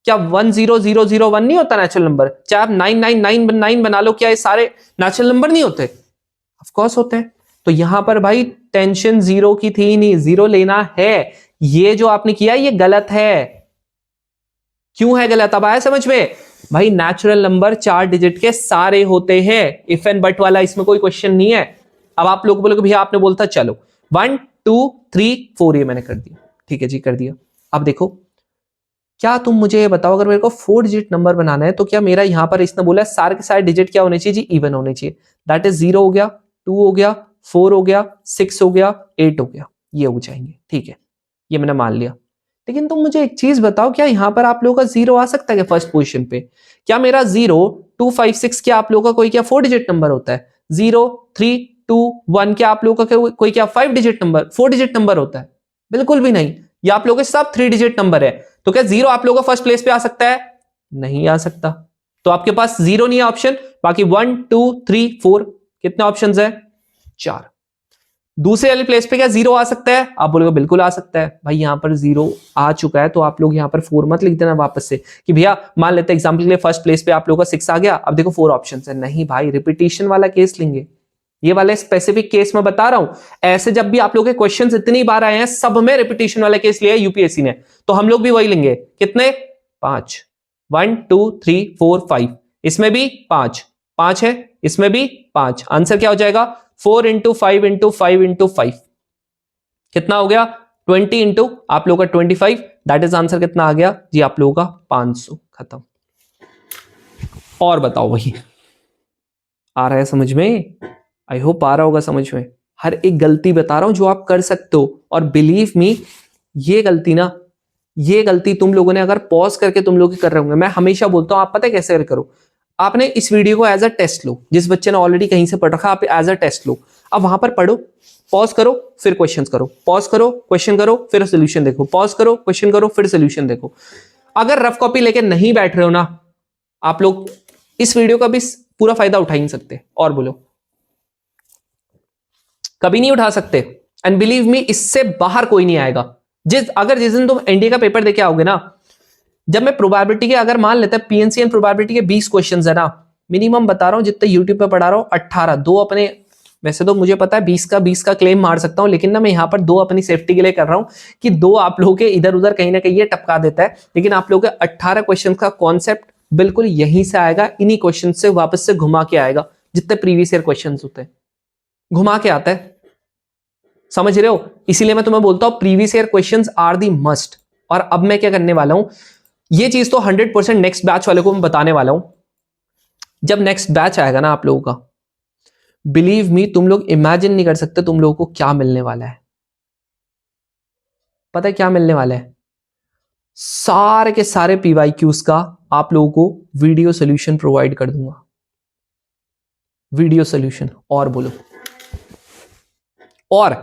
क्या 10001 नहीं होता नेचुरल नंबर? चाहे आप 9999 बना लो, क्या ये सारे नेचुरल नंबर नहीं होते? ऑफ कोर्स होते हैं। तो यहां पर भाई टेंशन 0 की थी नहीं, 0 लेना है। ये जो आपने किया ये गलत है। क्यों है गलत? अब आया समझ में? भाई नेचुरल नंबर 4 डिजिट के सारे होते हैं, इफ एंड बट वाला इसमें कोई क्वेश्चन नहीं है। अब आप लोग बोलोगे भैया आपने बोलता चलो 1 2 3 4 ये मैंने कर दिया, ठीक है जी कर दिया। अब देखो, क्या तुम मुझे ये बताओ, अगर मेरे को 4 डिजिट नंबर बनाना है, तो क्या मेरा यहां पर इसने बोला सारे के सारे डिजिट क्या होने चाहिए जी? इवन होने चाहिए। दैट इज 0 हो गया, 2 हो गया, 4 हो गया, 6 हो गया, 8 हो गया, ये हो जाएंगे, ठीक है, ये मैंने मान लिया। लेकिन तुम मुझे एक चीज बताओ, क्या यहां पर आप लोगों का 0 आ सकता है क्या फर्स्ट पोजीशन पे? क्या मेरा 0 2 5 6 क्या आप लोगों का कोई क्या 4 डिजिट नंबर होता है? 0 3 2 1 क्या आप लोगों का कोई क्या 5 डिजिट नंबर 4 डिजिट नंबर होता है? बिल्कुल भी नहीं, ये आप लोगों के सब 3 डिजिट नंबर है। तो क्या 0 आप लोगों का फर्स्ट प्लेस पे आ सकता है? नहीं आ सकता। तो आपके पास 0 नहीं है ऑप्शन, बाकी 1 2 3 4 कितने ऑप्शंस है? 4। दूसरे वाले प्लेस पे क्या 0 आ सकता है? आप बोलोगे बिल्कुल आ सकता है। भाई यहां पर 0 आ चुका है, तो आप लोग यहां पर 4 मत लिख देना वापस से कि भैया मान लेते हैं एग्जांपल के लिए फर्स्ट प्लेस पे आप लोगों का 6 आ गया, अब देखो 4 ऑप्शंस है। नहीं भाई, रिपीटिशन वाला केस लेंगे, ये वाले स्पेसिफिक केस में बता रहा हूं। ऐसे जब भी आप लोगों के क्वेश्चंस इतनी बार आए हैं, सब में रिपीटिशन वाला केस लिया है यूपीएससी ने, तो हम लोग भी वही लेंगे। कितने? 5। 1 2 3 4 5, इसमें भी 5 5 है, इसमें भी 5। आंसर क्या हो जाएगा? 4 इंटू 5 इंटू 5 इंटू 5 कितना हो गया? 20 इंटू आप लोगों का 25, दैट इज आंसर कितना आ गया जी आप लोगों का? 500। खत्म। और बताओ वही आ रहा है समझ में? आई होप आ रहा होगा समझ में। हर एक गलती बता रहा हूं जो आप कर सकते हो, और बिलीव मी ये गलती तुम लोगों ने अगर पॉज करके तुम लोग कर रहे होंगे, मैं हमेशा बोलता हूं आप पता है कैसे करो? आपने इस वीडियो को एज अ टेस्ट लो, जिस बच्चे ने ऑलरेडी कहीं से पढ़ रखा आप एज अ टेस्ट लो। अब वहां पर पढ़ो, पॉज करो फिर क्वेश्चन करो, पॉज करो क्वेश्चन करो फिर सोल्यूशन देखो, पॉज करो क्वेश्चन करो फिर सोल्यूशन देखो। अगर रफ कॉपी लेके नहीं बैठ रहे हो ना आप लोग, इस वीडियो का भी पूरा फायदा उठा ही नहीं सकते। और बोलो, कभी नहीं उठा सकते। एंड बिलीव मी इससे बाहर कोई नहीं आएगा। जिस दिन तुम एनडीए का पेपर देके आओगे ना, जब मैं प्रोबेबिलिटी के अगर मान लेते हैं पीएनसी एंड प्रोबेबिलिटी के 20 क्वेश्चंस है ना, मिनिमम बता रहा हूं जितने यूट्यूब पे पढ़ा रहा हूं 18, दो अपने, वैसे तो मुझे पता है 20 का क्लेम मार सकता हूं, लेकिन ना मैं यहां पर 2 अपनी सेफ्टी के लिए कर रहा हूं कि 2 आप लोगों के इधर उधर कहीं ना कहीं ये टपका देता है, लेकिन आप लोगों के 18 क्वेश्चन का कॉन्सेप्ट बिल्कुल यहीं से आएगा, इन्हीं क्वेश्चन से वापस से घुमा के आएगा। जितने प्रीवियस ईयर क्वेश्चन होते हैं घुमा के आता है, समझ रहे हो? इसीलिए मैं तुम्हें बोलता हूं previous year questions are the must. और अब मैं क्या करने वाला हूं, ये चीज तो 100% नेक्स्ट बैच वाले को मैं बताने वाला हूं। जब नेक्स्ट बैच आएगा ना आप लोगों का, बिलीव मी तुम लोग इमेजिन नहीं कर सकते तुम लोगों को क्या मिलने वाला है। पता है क्या मिलने वाला है? सारे के सारे पीवाईक्यूज का आप लोगों को वीडियो सोल्यूशन प्रोवाइड कर दूंगा। Video solution. और बोलो, और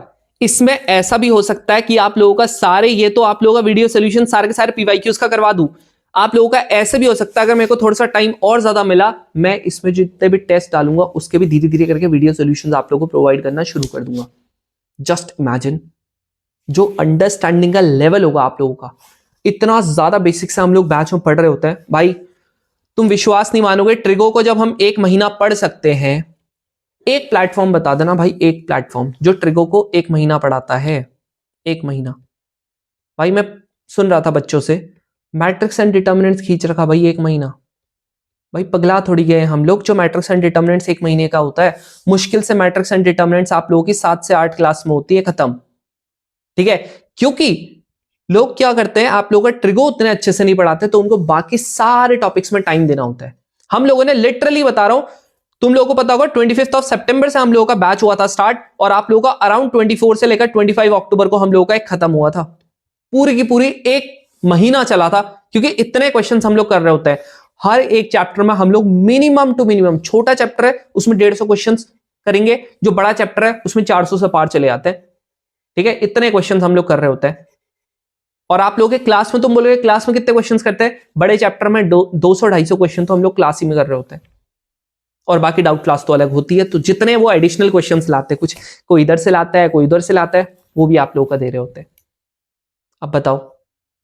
इसमें ऐसा भी हो सकता है कि आप लोगों का सारे, ये तो आप लोगों का वीडियो सोल्यूशन सारे के सारे पीवाईक्यूज का करवा दूं। आप लोगों का ऐसे भी हो सकता है, अगर मेरे को थोड़ा सा टाइम और ज्यादा मिला, मैं इसमें जितने भी टेस्ट डालूंगा उसके भी धीरे धीरे करके वीडियो सोल्यूशन आप लोगों को प्रोवाइड करना शुरू कर दूंगा। जस्ट इमेजिन जो अंडरस्टैंडिंग का लेवल होगा आप लोगों का। इतना ज्यादा बेसिक से हम लोग बैच में पढ़ रहे होते हैं भाई, तुम विश्वास नहीं मानोगे। ट्रिगो को जब हम 1 महीना पढ़ सकते हैं, एक प्लेटफॉर्म बता देना भाई, एक प्लेटफॉर्म जो ट्रिगो को 1 महीना पढ़ाता है। 1 महीना भाई, मैं सुन रहा था बच्चों से, मैट्रिक्स एंड डिटर्मिनेंट्स खींच रखा भाई 1 महीना। भाई पगला थोड़ी गए हम लोग, जो मैट्रिक्स एंड डिटर्मिनेंट्स 1 महीने का होता है, मुश्किल से मैट्रिक्स एंड डिटर्मिनेंट्स आप लोगों की 7 से 8 क्लास में होती है, खत्म। ठीक है, क्योंकि लोग क्या करते हैं, आप लोगों का ट्रिगो उतने अच्छे से नहीं पढ़ाते तो उनको बाकी सारे टॉपिक्स में टाइम देना होता है। हम लोगों ने लिटरली बता रहा हूं, तुम लोगों को पता होगा 25 सितंबर से हम लोगों का बैच हुआ था स्टार्ट, और आप लोगों का अराउंड 24 से लेकर 25 अक्टूबर को हम लोगों का एक खत्म हुआ था। पूरी की पूरी एक महीना चला था, क्योंकि इतने क्वेश्चंस हम लोग कर रहे होते हैं। हर एक चैप्टर में हम लोग मिनिमम टू मिनिमम, छोटा चैप्टर है उसमें 150 क्वेश्चंस करेंगे, जो बड़ा चैप्टर है उसमें 400 से पार चले जाते हैं। ठीक है, इतने क्वेश्चंस हम लोग कर रहे होते हैं। और आप लोगों के क्लास में, तुम बोलोगे क्लास में कितने क्वेश्चंस करते हैं, बड़े चैप्टर में 200-250 क्वेश्चन तो हम लोग क्लास ही में कर रहे होते हैं, और बाकी डाउट क्लास तो अलग होती है। तो जितने वो एडिशनल क्वेश्चंस लाते हैं, कुछ कोई इधर से लाता है कोई उधर से लाता है, वो भी आप लोगों का दे रहे होते हैं। अब बताओ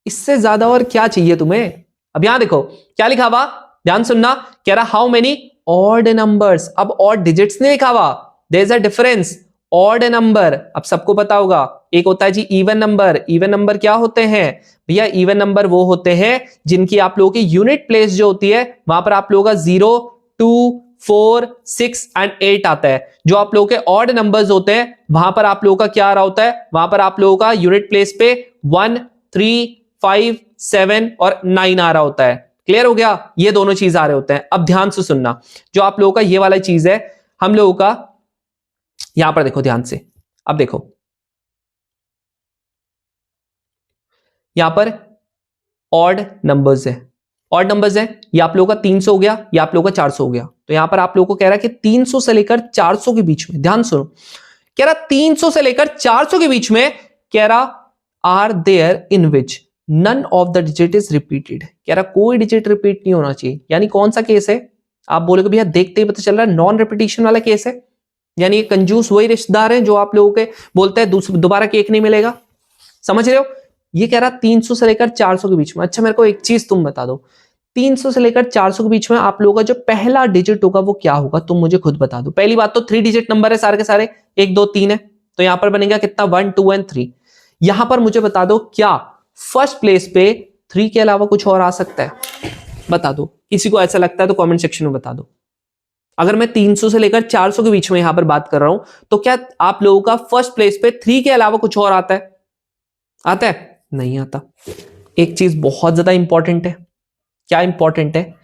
इससे ज्यादा और क्या चाहिए तुम्हें। अब यहां देखो क्या लिखा हुआ, ध्यान सुनना, कह रहा हाउ मेनी ऑड नंबर्स। अब ऑड डिजिट्स नहीं लिखा हुआ, there is a difference. Odd number अब सबको पता होगा, एक होता है जी इवन नंबर। इवन नंबर क्या होते हैं भैया, इवन नंबर वो होते हैं जिनकी आप लोगों की यूनिट प्लेस जो होती है वहां पर आप लोगों का 0, 2, 4, 6 एंड 8 आता है। जो आप लोगों के ऑड नंबर्स होते हैं वहां पर आप लोगों का क्या आ रहा होता है, वहां पर आप लोगों का यूनिट प्लेस पे 1, 3, 5, 7 और 9 आ रहा होता है। क्लियर हो गया, ये दोनों चीज आ रहे होते हैं। अब ध्यान से सुनना, जो आप लोगों का ये वाला चीज है, हम लोगों का यहां पर देखो ध्यान से। अब देखो यहां पर ऑड नंबर्स है, ऑड नंबर्स है, ये आप लोगों का 300 हो गया, ये आप लोगों का 400 हो गया। तो यहां पर आप लोगों को कह रहा है कि 300 से लेकर 400 के बीच में, ध्यान सुनो, कह रहा 300 से लेकर 400 के बीच में, कह रहा are there in which none of the digit is repeated. कह रहा कोई डिजिट रिपीट नहीं होना चाहिए। यानी कौन सा केस है, आप बोलोगे भैया देखते ही पता चल रहा है नॉन रिपीटिशन वाला केस है। यानी ये कंजूस वही रिश्तेदार है जो आप लोगों के बोलते हैं दोबारा केक नहीं मिलेगा। समझ रहे हो, ये कह रहा 300 से लेकर 400 के बीच में। अच्छा मेरे को एक चीज तुम बता दो, 300 से लेकर 400 के बीच में आप लोगों का जो पहला डिजिट होगा वो क्या होगा, तुम मुझे खुद बता दो। पहली बात तो 3 डिजिट नंबर है सारे के सारे, 1, 2, 3 है, तो यहां पर बनेगा कितना, 1, 2 एंड 3। यहां पर मुझे बता दो क्या फर्स्ट प्लेस पे 3 के अलावा कुछ और आ सकता है, बता दो। किसी को ऐसा लगता है तो कमेंट सेक्शन में बता दो। अगर मैं 300 से लेकर 400 के बीच में यहां पर बात कर रहा हूं, तो क्या आप लोगों का फर्स्ट प्लेस पे 3 के अलावा कुछ और आता है, आता है, नहीं आता। एक चीज बहुत ज्यादा इंपॉर्टेंट है, क्या इंपॉर्टेंट है,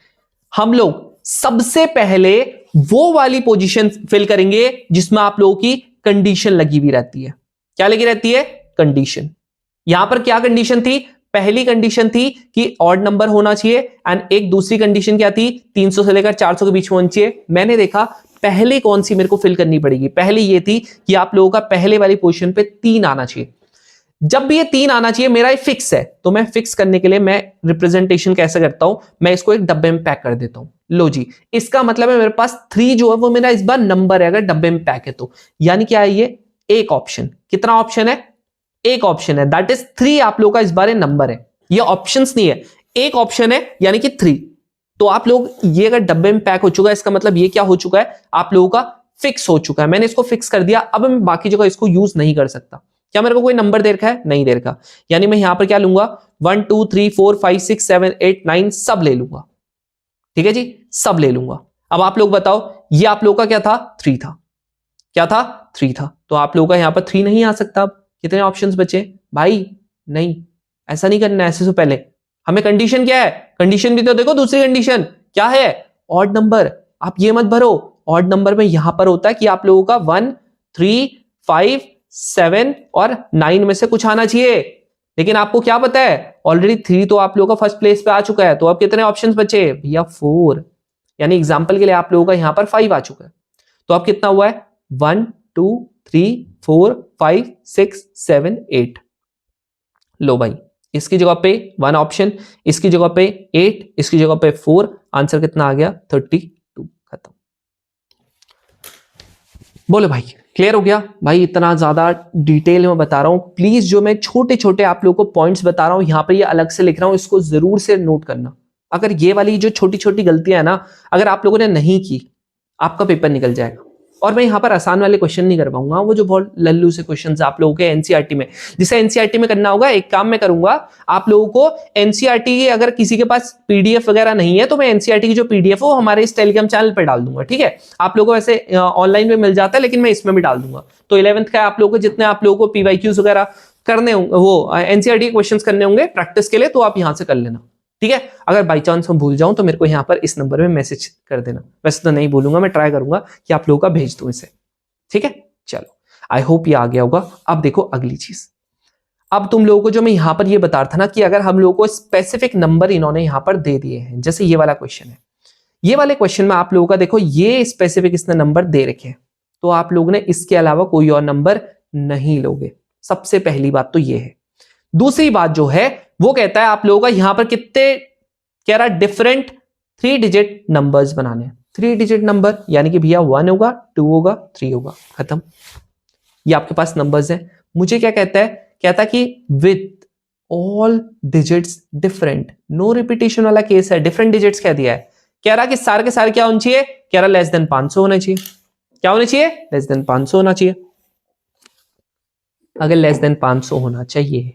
हम लोग सबसे पहले वो वाली पोजीशन फिल करेंगे जिसमें आप लोगों की कंडीशन लगी हुई रहती है। क्या लगी रहती है, कंडीशन। यहां पर क्या कंडीशन थी, पहली कंडीशन थी कि ऑड नंबर होना चाहिए, एंड एक दूसरी कंडीशन क्या थी, 300 से लेकर 400 के बीच में होना चाहिए। मैंने देखा पहले कौन सी मेरे को फिल करनी पड़ेगी, पहले ये थी कि आप लोगों का पहले वाली पोजीशन पे 3 आना चाहिए। जब भी ये 3 आना चाहिए, मेरा ये फिक्स है, तो मैं फिक्स करने के लिए मैं रिप्रेजेंटेशन कैसे करता हूं, मैं इसको एक डब्बे में पैक कर देता हूं। लो जी, इसका मतलब है मेरे पास 3 जो है वो मेरा इस बार नंबर है, अगर डब्बे में पैक है तो। यानी क्या है ये, एक ऑप्शन। कितना ऑप्शन है, एक ऑप्शन है, दैट इज 3 आप लोगों का इस बार नंबर है। ये ऑप्शंस नहीं है, एक ऑप्शन है यानी कि 3। तो आप लोग ये अगर डब्बे में पैक हो चुका है, इसका मतलब ये क्या हो चुका है, आप लोगों का फिक्स हो चुका है। मैंने इसको फिक्स कर दिया, अब मैं बाकी जगह इसको यूज नहीं कर सकता। क्या मेरे को कोई नंबर दे रखा है, नहीं दे रखा, यानी मैं यहां पर क्या लूंगा, 1, 2, 3, 4, 5, 6, 7, 8, 9 सब ले लूंगा। ठीक है जी, सब ले लूंगा। अब आप लोग बताओ, ये आप लोगों का क्या था, 3 था, क्या था, 3 था, तो आप लोगों का यहां पर 3 नहीं आ सकता। अब कितने ऑप्शंस बचे भाई, नहीं, ऐसा नहीं करना है। ऐसे से पहले हमें कंडीशन क्या है, कंडीशन भी तो देखो, दूसरी कंडीशन क्या है, ऑड नंबर। आप ये मत भरो, ऑड नंबर में यहां पर होता है कि आप लोगों का 1, 3, 5, 7 और 9 में से कुछ आना चाहिए। लेकिन आपको क्या पता है, ऑलरेडी 3 तो आप लोगों का फर्स्ट प्लेस पे आ चुका है, तो अब कितने ऑप्शंस बचे भैया, 4। यानी एग्जांपल के लिए आप लोगों का यहां पर 5 आ चुका है, तो अब कितना हुआ है, 1, 2, 3, 4, 5, 6, 7, 8। लो भाई, इसकी जगह पे 1 ऑप्शन, इसकी जगह पे 8, इसकी जगह पे 4, आंसर कितना आ गया, 32। खत्म। बोलो भाई, क्लियर हो गया भाई। इतना ज्यादा डिटेल में बता रहा हूं, प्लीज जो मैं छोटे छोटे आप लोगों को पॉइंट्स बता रहा हूं यहां पर ये अलग से लिख रहा हूं, इसको जरूर से नोट करना। अगर ये वाली जो छोटी छोटी गलतियां है ना, अगर आप लोगों ने नहीं की, आपका पेपर निकल जाएगा। और मैं यहाँ पर आसान वाले क्वेश्चन नहीं कर पाऊंगा, वो जो बहुत लल्लू से क्वेश्चंस आप लोगों के एनसीईआरटी में, जिसे एनसीईआरटी में करना होगा, एक काम मैं करूंगा, आप लोगों को एनसीईआरटी की अगर किसी के पास पीडीएफ वगैरह नहीं है, तो मैं एनसीईआरटी की जो पीडीएफ है वो हमारे इस टेलीग्राम चैनल पर डाल दूंगा। ठीक है, आप लोगों को ऐसे ऑनलाइन में मिल जाता है, लेकिन मैं इसमें भी डाल दूंगा। तो 11th का आप लोगों को जितने आप लोगों को पीवाईक्यूज वगैरह करने होंगे, वो एनसीईआरटी क्वेश्चंस करने होंगे प्रैक्टिस के लिए, तो आप यहां से कर लेना, ठीक है। अगर बाई चांस मैं भूल जाऊं तो मेरे को यहाँ पर इस नंबर में मैसेज कर देना, वैसे तो नहीं भूलूंगा, मैं ट्राई करूंगा कि आप लोगों का भेज दूं इसे, ठीक है। चलो, आई होप ये आ गया होगा। अब देखो अगली चीज, अब तुम लोगों को जो मैं यहां पर ये बता रहा था ना कि अगर हम लोगों को स्पेसिफिक नंबर इन्होंने यहां पर दे दिए हैं, जैसे ये वाला क्वेश्चन है, ये वाले क्वेश्चन में आप लोगों का देखो ये स्पेसिफिक इसने नंबर दे रखे हैं, तो आप लोगों ने इसके अलावा कोई और नंबर नहीं लोगे, सबसे पहली बात तो ये है। दूसरी बात जो है वो कहता है आप लोगों का यहां पर कितने, कह रहा डिफरेंट 3 डिजिट नंबर्स बनाने हैं। 3 डिजिट नंबर यानी कि भैया 1 होगा, 2 होगा, 3 होगा, खत्म। ये आपके पास नंबर्स हैं। मुझे क्या कहता है, कहता कि with all digits different, no repetition वाला केस है, डिफरेंट डिजिट्स कह दिया है। कह रहा कि सारे के सारे क्या होने चाहिए, कह रहा लेस देन 500 होना चाहिए। क्या होना चाहिए, लेस देन 500 होना चाहिए। अगर लेस देन 500 होना चाहिए,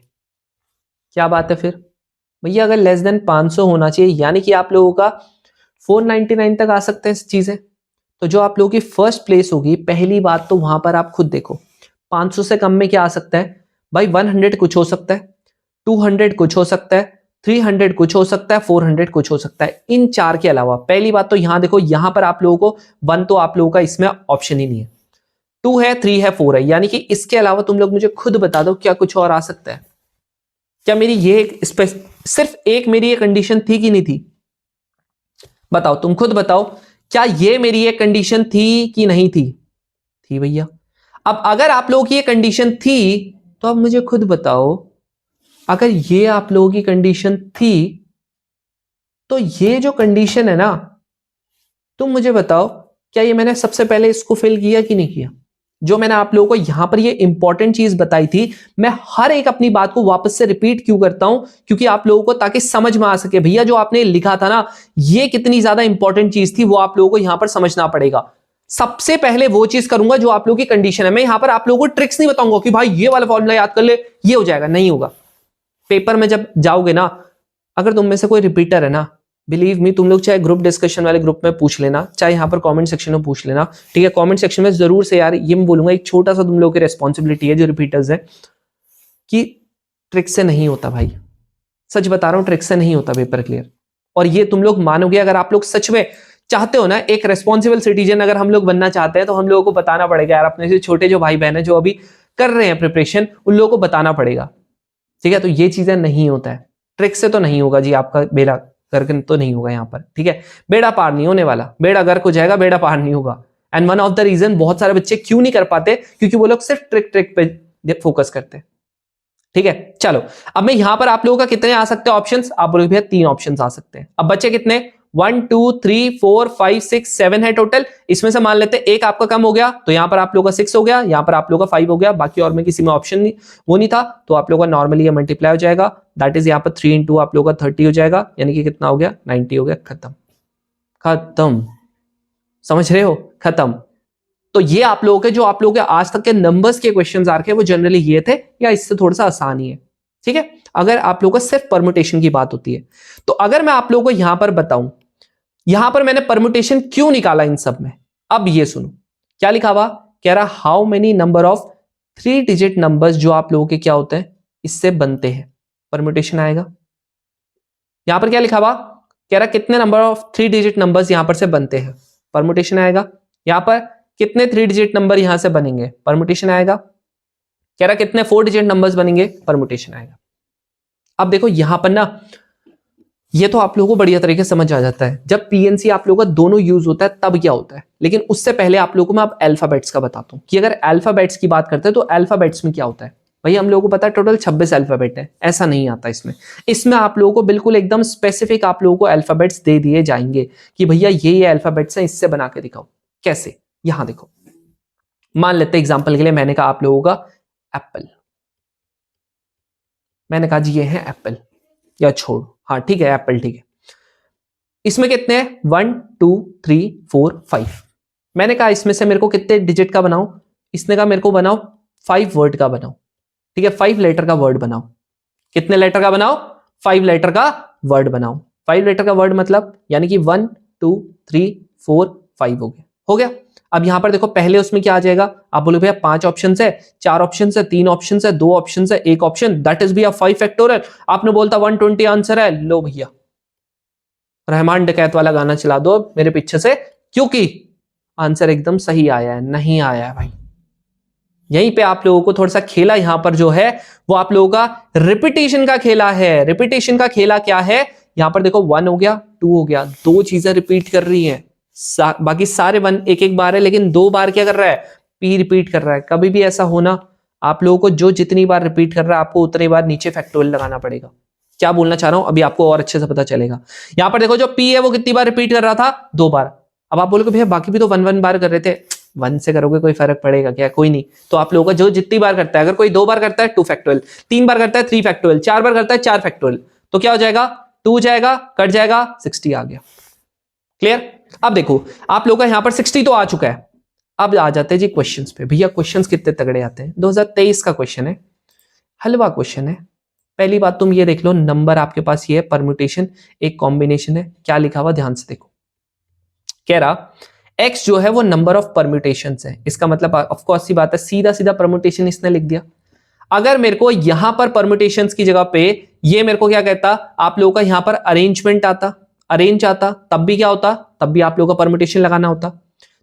क्या बात है फिर भैया, अगर लेस देन 500 होना चाहिए यानी कि आप लोगों का 499 तक आ सकते हैं चीजें। तो जो आप लोगों की फर्स्ट प्लेस होगी, पहली बात तो वहां पर आप खुद देखो 500 से कम में क्या आ सकता है भाई, 100 कुछ हो सकता है, 200 कुछ हो सकता है, 300 कुछ हो सकता है, 400 कुछ हो सकता है। इन चार के अलावा पहली बात तो यहां देखो, यहां पर आप लोगों को 1 तो आप लोगों का इसमें ऑप्शन ही नहीं है, 2 है, 3 है, 4 है, यानी कि इसके अलावा तुम लोग मुझे खुद बता दो क्या कुछ और आ सकता है। क्या मेरी ये सिर्फ एक मेरी ये कंडीशन थी कि नहीं थी, बताओ, तुम खुद बताओ, क्या ये मेरी एक कंडीशन थी कि नहीं थी? थी भैया। अब अगर आप लोगों की ये कंडीशन थी तो अब मुझे खुद बताओ, अगर ये आप लोगों की कंडीशन थी तो ये जो कंडीशन है ना, तुम मुझे बताओ क्या ये मैंने सबसे पहले इसको फिल किया कि नहीं किया? जो मैंने आप लोगों को यहां पर ये इंपॉर्टेंट चीज बताई थी, मैं हर एक अपनी बात को वापस से रिपीट क्यों करता हूं, क्योंकि आप लोगों को ताकि समझ में आ सके भैया जो आपने लिखा था ना, ये कितनी ज्यादा इंपॉर्टेंट चीज थी, वो आप लोगों को यहां पर समझना पड़ेगा। सबसे पहले वो चीज करूंगा जो आप लोगों की कंडीशन है। मैं यहां पर आप लोगों को ट्रिक्स नहीं बताऊंगा कि भाई ये वाला फॉर्मूला याद कर ले, ये हो जाएगा, नहीं होगा। पेपर में जब जाओगे ना, अगर तुम में से कोई रिपीटर है ना, बिलीव मी, तुम लोग चाहे ग्रुप डिस्कशन वाले ग्रुप में पूछ लेना, चाहे यहाँ पर कमेंट सेक्शन में पूछ लेना, ठीक है। कमेंट सेक्शन में जरूर से यार, ये मैं बोलूंगा एक छोटा सा तुम लोगों की रिस्पॉन्सिबिलिटी है जो रिपीटर्स है, कि ट्रिक से नहीं होता भाई, सच बता रहा हूं, ट्रिक से नहीं होता पेपर क्लियर। और ये तुम लोग मानोगे, अगर आप लोग सच में चाहते हो ना एक रेस्पॉन्सिबल सिटीजन अगर हम लोग बनना चाहते हैं, तो हम लोगों को बताना पड़ेगा यार, अपने से छोटे जो भाई बहन है जो अभी कर रहे हैं प्रिपरेशन, उन लोगों को बताना पड़ेगा, ठीक है। तो ये चीजें नहीं होता है, ट्रिक से तो नहीं होगा जी, आपका बेड़ा गर्क तो नहीं होगा यहाँ पर, ठीक है। बेड़ा पार नहीं होने वाला, बेड़ा गर्क हो जाएगा, बेड़ा पार नहीं होगा। And one of the reason बहुत सारे बच्चे क्यों नहीं कर पाते, क्योंकि वो लोग सिर्फ ट्रिक पे फोकस करते हैं, ठीक है। चलो, अब मैं यहां पर आप लोगों का कितने आ सकते हैं ऑप्शंस, आप बोलोगे भैया 3 ऑप्शंस आ सकते हैं। अब बच्चे कितने, 1 2 3 4 5 6 7 है टोटल। इसमें से मान लेते हैं एक आपका कम हो गया, तो यहां पर आप लोगों का 6 हो गया, यहां पर आप लोगों का 5 हो गया, बाकी और में किसी में ऑप्शन नहीं, वो नहीं था, तो आप लोगों का नॉर्मली ये मल्टीप्लाई हो जाएगा, दैट इज यहां पर 3 इंटू आप लोगों का 30 हो जाएगा, यानी कि कितना हो गया, 90 हो गया, खत्म। खत्म, समझ रहे हो, खत्म। तो ये आप लोगों के जो आप लोगों के आज तक के नंबर्स के क्वेश्चंस आ रखे वो जनरली ये थे, या इससे थोड़ा सा आसान ही है, ठीक है। अगर आप लोगों का सिर्फ परमुटेशन की बात होती है, तो अगर मैं आप लोगों को यहां पर बताऊं, यहां पर मैंने परमुटेशन क्यों निकाला इन सब में, अब ये सुनो क्या लिखा हुआ, कह रहा how many number of 3 digit numbers जो आप लोगों के क्या होते हैं इससे बनते हैं, परमुटेशन आएगा। यहां पर क्या लिखा हुआ, कह रहा कितने नंबर ऑफ 3 डिजिट नंबर्स यहां पर से बनते हैं, परमुटेशन आएगा। यहां पर कितने 3 डिजिट नंबर यहां से बनेंगे, परमुटेशन आएगा। कह रहा कितने 4 डिजिट नंबर्स बनेंगे, परमुटेशन आएगा। अब देखो यहां पर ना, ये तो आप लोगों को बढ़िया तरीके से समझ आ जाता है, जब पीएनसी आप लोगों का दोनों यूज होता है तब क्या होता है। लेकिन उससे पहले आप लोगों को मैं अब अल्फाबेट्स का बताता हूं कि अगर अल्फाबेट्स की बात करते हैं तो अल्फाबेट्स में क्या होता है। भाई हम लोगों को पता है टोटल 26 अल्फाबेट है, ऐसा नहीं आता इसमें। इसमें आप लोगों को बिल्कुल एकदम स्पेसिफिक आप लोगों को अल्फाबेट्स दे दिए जाएंगे कि भैया ये अल्फाबेट्स हैं, इससे बना के दिखाओ। कैसे, यहां देखो, मान लेते हैं एग्जाम्पल के लिए, मैंने कहा आप लोगों का एप्पल, मैंने कहा जी ये है एप्पल, या छोड़ो, हाँ ठीक है एप्पल, ठीक है। इसमें कितने हैं, 1 2 3 4 5। मैंने कहा इसमें से मेरे को कितने डिजिट का बनाओ, इसने कहा मेरे को बनाओ 5 वर्ड का बनाओ, ठीक है, 5 लेटर का वर्ड बनाओ। कितने लेटर का बनाओ, 5 लेटर का वर्ड बनाओ। 5 लेटर का वर्ड मतलब यानी कि 1 2 3 4 5 हो गया, हो गया। अब यहां पर देखो पहले उसमें क्या आ जाएगा, आप बोलोगे भैया 5 ऑप्शन है, 4 ऑप्शन है, 3 ऑप्शन है, 2 ऑप्शन है, 1 ऑप्शन, दैट इज भैया 5 फैक्टोरियल। आपने बोलता 120 आंसर है, लो भैया रहमान डकैत वाला गाना चला दो मेरे पीछे से, क्योंकि आंसर एकदम सही आया है, नहीं आया है भाई। यहीं पे आप लोगों को थोड़ा सा खेला यहां पर जो है वो आप लोगों का रिपीटेशन का खेला है। रिपीटेशन का खेला क्या है, यहां पर देखो 1 हो गया, 2 हो गया, 2 चीजें रिपीट कर रही हैं, बाकी सारे 1 एक एक बार है, लेकिन 2 बार क्या कर रहा है, पी रिपीट कर रहा है। कभी भी ऐसा होना, आप लोगों को जो जितनी बार रिपीट कर रहा है आपको उतनी बार नीचे फैक्टोरियल लगाना पड़ेगा। क्या बोलना चाह रहा हूं अभी आपको और अच्छे से पता चलेगा। यहां पर देखो जो पी है वो कितनी बार रिपीट कर रहा था, 2 बार। अब आप बोलोगे भैया बाकी भी तो 1 बार कर रहे थे, 1 से करोगे कोई फर्क पड़ेगा क्या, कोई नहीं। तो आप लोगों का जो जितनी बार करता है, अगर कोई 2 बार करता है 2 फैक्टोरियल, 3 बार करता है 3 फैक्टोरियल, 4 बार करता है 4 फैक्टोरियल, तो क्या हो जाएगा, 2 जाएगा, कट जाएगा, 60 आ गया। क्लियर। अब देखो आप लोगों का यहां पर 60 तो आ चुका है। अब आ जाते हैं जी क्वेश्चंस पे। भैया क्वेश्चंस कितने तगड़े आते हैं, 2023 का क्वेश्चन है, हलवा क्वेश्चन है। पहली बात तुम ये देख लो, नंबर आपके पास ये है, परम्यूटेशन एक कॉम्बिनेशन है। क्या लिखा हुआ ध्यान से देखो, कह रहा x जो है वो नंबर ऑफ परम्यूटेशंस है। इसका मतलब ऑफ कोर्स सी बात है, सीधा सीधा परम्यूटेशन इसने लिख दिया। अगर मेरे को यहां पर परम्यूटेशंस की जगह पे ये मेरे को क्या कहता, आप लोगों का यहां पर अरेंजमेंट आता, अरेंज आता, तब भी क्या होता, तब भी आप लोगों का परम्यूटेशन लगाना होता।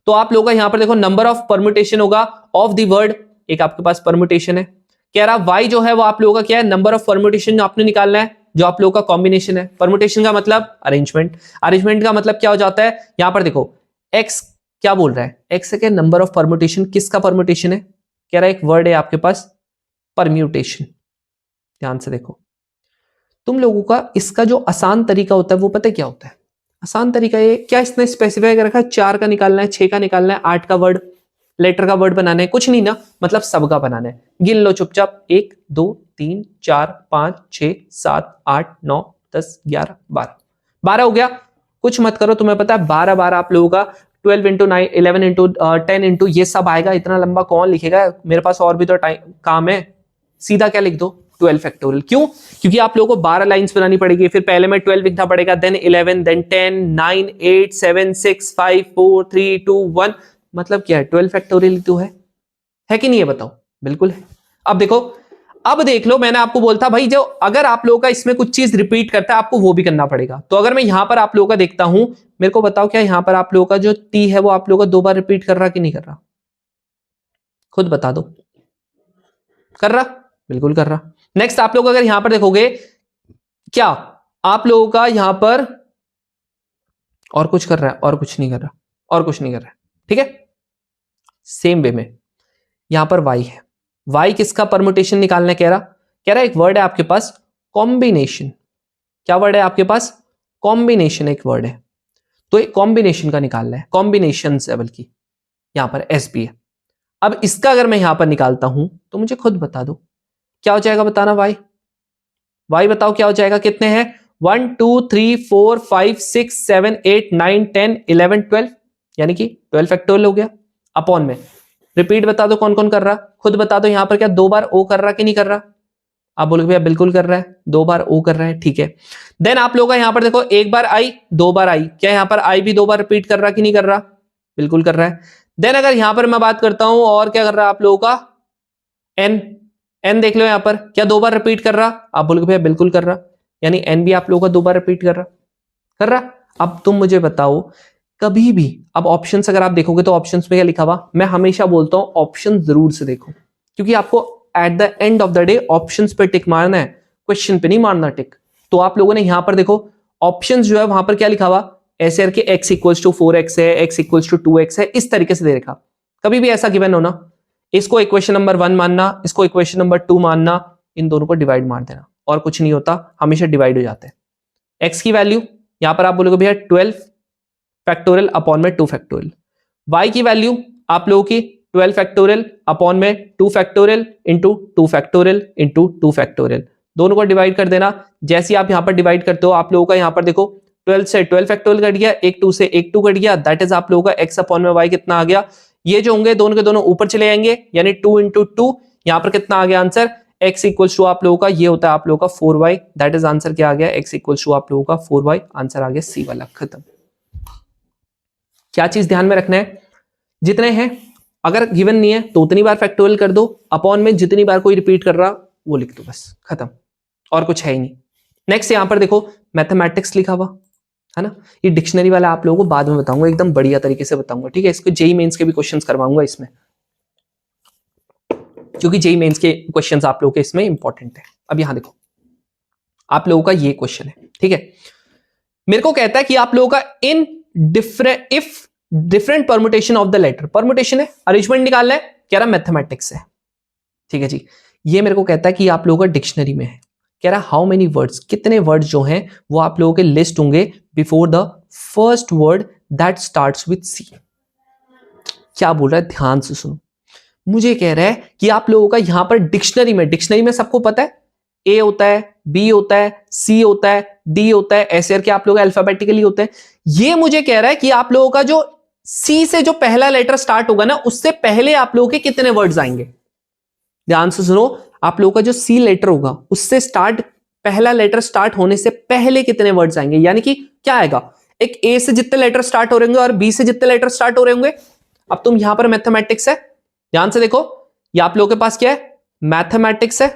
तो आप लोगों का यहां पर देखो नंबर ऑफ परम्यूटेशन होगा ऑफ द वर्ड, एक आपके पास परम्यूटेशन है। कह रहा y जो है वो आप लोगों का क्या है, नंबर ऑफ परम्यूटेशन आपने निकालना है, जो आप लोगों का कॉम्बिनेशन है। परम्यूटेशन का मतलब अरेंजमेंट, अरेंजमेंट का मतलब क्या हो जाता है, यहां पर देखो x क्या बोल रहा है, x के नंबर ऑफ परम्यूटेशन, किसका परम्यूटेशन है, कह रहा है एक वर्ड है आपके पास परम्यूटेशन। ध्यान से देखो, तुम लोगों का इसका जो आसान तरीका होता है वो पता है क्या होता है, आसान तरीका ये, क्या इसने स्पेसिफाई कर रखा है 4 का निकालना है, 6 का निकालना है, 8 का वर्ड लेटर का वर्ड बनाना है, कुछ नहीं ना, मतलब सबका बनाना है। गिन लो चुपचाप, 1 2 3 4 5 6 7 8 9 10 11 12, 12 हो गया। कुछ मत करो, तुम्हें पता है 12 12 आप लोगों का 12 इंटू 9 11 इंटू 10 इंटू ये सब आएगा, इतना लंबा कौन लिखेगा, मेरे पास और भी तो टाइम काम है। सीधा क्या लिख दो, 12 फैक्टोरियल। क्यों, क्योंकि आप लोगों को 12 लाइंस बनानी पड़ेगी, फिर पहले में 12 लिखना पड़ेगा, देन 11, देन 10 9 8 7 6 5 4 3 2 1, मतलब क्या है 12 फैक्टोरियल तो है कि नहीं है, बताओ। बिल्कुल है। अब देखो, अब देख लो, मैंने आपको बोलता भाई जो अगर आप लोगों का इसमें कुछ चीज रिपीट करता है आपको वो भी करना पड़ेगा। तो अगर मैं यहां पर आप लोगों का देखता हूं, मेरे को बताओ क्या यहां पर आप लोगों का जो टी है वो आप लोगों का 2 बार रिपीट कर रहा कि नहीं कर रहा, खुद बता दो। कर रहा, बिल्कुल कर रहा। नेक्स्ट आप लोग अगर यहां पर देखोगे, क्या आप लोगों का यहां पर और कुछ कर रहा है, और कुछ नहीं कर रहा, और कुछ नहीं कर रहा है, ठीक है। सेम वे में यहां पर y है, y किसका परमुटेशन निकालना है, कह रहा एक वर्ड है आपके पास कॉम्बिनेशन। क्या वर्ड है आपके पास, कॉम्बिनेशन एक वर्ड है, तो एक कॉम्बिनेशन का निकालना है, कॉम्बिनेशन है बल्कि, यहां पर एस भी है। अब इसका अगर मैं यहां पर निकालता हूं तो मुझे खुद बता दो क्या हो जाएगा, बताना y बताओ क्या हो जाएगा, कितने हैं 1 2 3 4 5 6 7 8 9 10 11 12, यानी कि 12 फैक्टोरियल हो गया। अपॉन में रिपीट बता दो कौन कौन कर रहा, खुद बता दो। यहां पर क्या 2 बार ओ कर रहा कि नहीं कर रहा, आप बोलोगे भैया बिल्कुल कर रहा है, 2 बार ओ कर रहा है, ठीक है। देन आप लोगों का यहां पर देखो 1 बार आई 2 बार आई, क्या यहां पर आई भी 2 बार रिपीट कर रहा कि नहीं कर रहा, बिल्कुल कर रहा है। देन अगर यहां पर मैं बात करता हूं और क्या कर रहा है आप लोगों का एन, एन देख लो यहां पर क्या 2 बार रिपीट कर रहा, आप बोलोगे भैया बिल्कुल कर रहा, यानी एन भी आप लोगों का 2 बार रिपीट कर रहा। अब तुम मुझे बताओ कभी भी, अब ऑप्शंस अगर आप देखोगे तो ऑप्शंस में क्या लिखा हुआ, मैं हमेशा बोलता हूं ऑप्शन जरूर से देखो, क्योंकि आपको at the end of the day options पे टिक मारना है, क्वेश्चन पे नहीं मारना टिक। तो आप लोगों ने यहां पर देखो ऑप्शंस जो है वहां पर क्या लिखा हुआ, ऐसे करके x इक्वल्स टू 4x है, x इक्वल्स टू 2x है, इस तरीके से दे रखा। कभी भी ऐसा गिवन हो ना, इसको इक्वेशन नंबर 1 मानना, इसको इक्वेशन नंबर 2 मानना, इन दोनों को डिवाइड मार देना और कुछ नहीं होता, हमेशा डिवाइड हो जाते हैं। x की वैल्यू यहां पर आप बोलोगे भैया 12 फैक्टोरियल अपॉन में 2 फैक्टोरियल, y की वैल्यू आप लोगों की 12 फैक्टोरियल अपॉन में 2 factorial into 2 factorial into 2 factorial, दोनों को डिवाइड कर देना। जैसे आप यहां पर डिवाइड करते हो आप लोगों का यहां पर देखो 12 से 12 फैक्टोरियल कट गया, एक 2 से एक 2 कट गया, दैट इज आप लोगों का x अपॉन में y कितना आ गया, ये जो होंगे दोनों के दोनों ऊपर चले जाएंगे, यानी 2 इंटू 2, यहां पर कितना आ गया आंसर, x इक्वल्स टू आप लोगों का ये होता है आप लोगों का 4y, दैट इज आंसर क्या आ गया, x इक्वल्स टू आप लोगों का 4y, आंसर आ गया सी वाला, खत्म। क्या चीज ध्यान में रखना है, जितने हैं, अगर गिवन नहीं है तो उतनी बार फैक्टोरियल कर दो, अपॉन में जितनी बार कोई रिपीट कर रहा वो लिख दो, बस खत्म, और कुछ है ही नहीं। नेक्स्ट यहां पर देखो मैथमेटिक्स लिखा हुआ है ना, ये डिक्शनरी वाला आप लोगों को बाद में बताऊंगा, एकदम बढ़िया तरीके से बताऊंगा, ठीक है। इसको जेई मेंस के भी क्वेश्चंस करवाऊंगा इसमें, क्योंकि जेई मेंस के क्वेश्चंस आप लोगों के इसमें इंपॉर्टेंट है। अब यहां देखो आप लोगों का ये क्वेश्चन है, ठीक है, मेरे को कहता है कि आप लोगों का इन different permutation of the letter, permutation है, अरेंजमेंट निकालना है, कह रहा मैथमेटिक्स है, ठीक है जी। ये मेरे को कहता है कि आप लोगों का डिक्शनरी में है, कह रहा हाउ मेनी वर्ड्स, कितने वर्ड्स जो हैं वो आप लोगों के लिस्ट होंगे before the first word that starts with C. क्या बोल रहा है ध्यान से सुनो, मुझे कह रहा है कि आप लोगों का यहां पर डिक्शनरी में सबको पता है ए होता है, बी होता है, सी होता है, डी होता है, ऐसे करके आप लोग अल्फाबेटिकली होते हैं। ये मुझे कह रहा है कि आप लोगों का जो सी से जो पहला लेटर स्टार्ट होगा ना, उससे पहले आप लोगों के कितने वर्ड्स आएंगे। ध्यान से सुनो, आप लोगों का जो सी लेटर होगा उससे पहला लेटर स्टार्ट होने से पहले कितने वर्ड्स आएंगे, यानी कि क्या आएगा, एक ए से जितने लेटर स्टार्ट हो रहे होंगे और बी से जितने लेटर स्टार्ट हो रहे होंगे। अब तुम यहां पर मैथमेटिक्स है, ध्यान से देखो, ये आप लोगों के पास क्या है, मैथमेटिक्स है।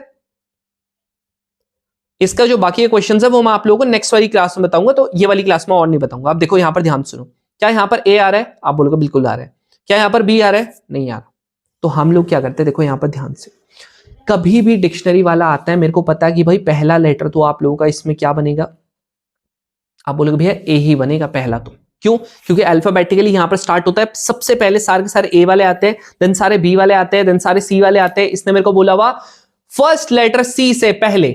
इसका जो बाकी के क्वेश्चंस है वो मैं आप लोगों को नेक्स्ट वाली क्लास में बताऊंगा, तो ये वाली क्लास में और नहीं बताऊंगा। अब देखो यहां पर ध्यान सुनो, क्या यहां पर ए आ रहा है, आप बोलोगे बिल्कुल आ रहा है, क्या यहां पर बी आ रहा है, नहीं आ रहा। तो हम लोग क्या करते हैं, देखो यहां पर ध्यान से, कभी भी डिक्शनरी वाला आता है, मेरे को पता है कि भाई पहला लेटर तो आप लोगों का इसमें क्या बनेगा, आप बोलोगे भैया ए ही बनेगा पहला, तो क्यों, क्योंकि अल्फाबेटिकली यहां पर स्टार्ट होता है, सबसे पहले सारे के सारे ए वाले आते हैं, देन सारे बी वाले आते हैं, देन सारे सी वाले आते हैं। इसने मेरे को बोला हुआ फर्स्ट लेटर सी से पहले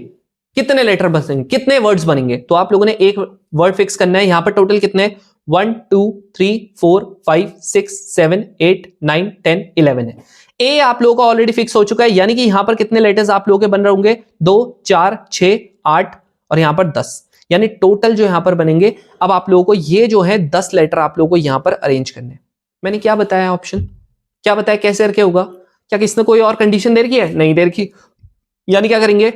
कितने लेटर बनेंगे, कितने वर्ड्स बनेंगे, तो आप लोगों ने एक वर्ड फिक्स करना है। यहां पर टोटल कितने, 1 2 3 4 5 6 7 8 9 10 11 है। ए आप लोगों का ऑलरेडी फिक्स हो चुका है, यानी कि यहां पर कितने लेटर्स आप लोगों के बन रहे होंगे, 2 4 6 8 और यहां पर 10, यानी टोटल जो यहां पर बनेंगे। अब आप लोगों को ये जो है 10 लेटर आप लोगों को यहां पर अरेंज करने। मैंने क्या बताया ऑप्शन, क्या बताया कैसे करके होगा, क्या किसने कोई और कंडीशन दे रखी है, नहीं दे रखी, यानी क्या करेंगे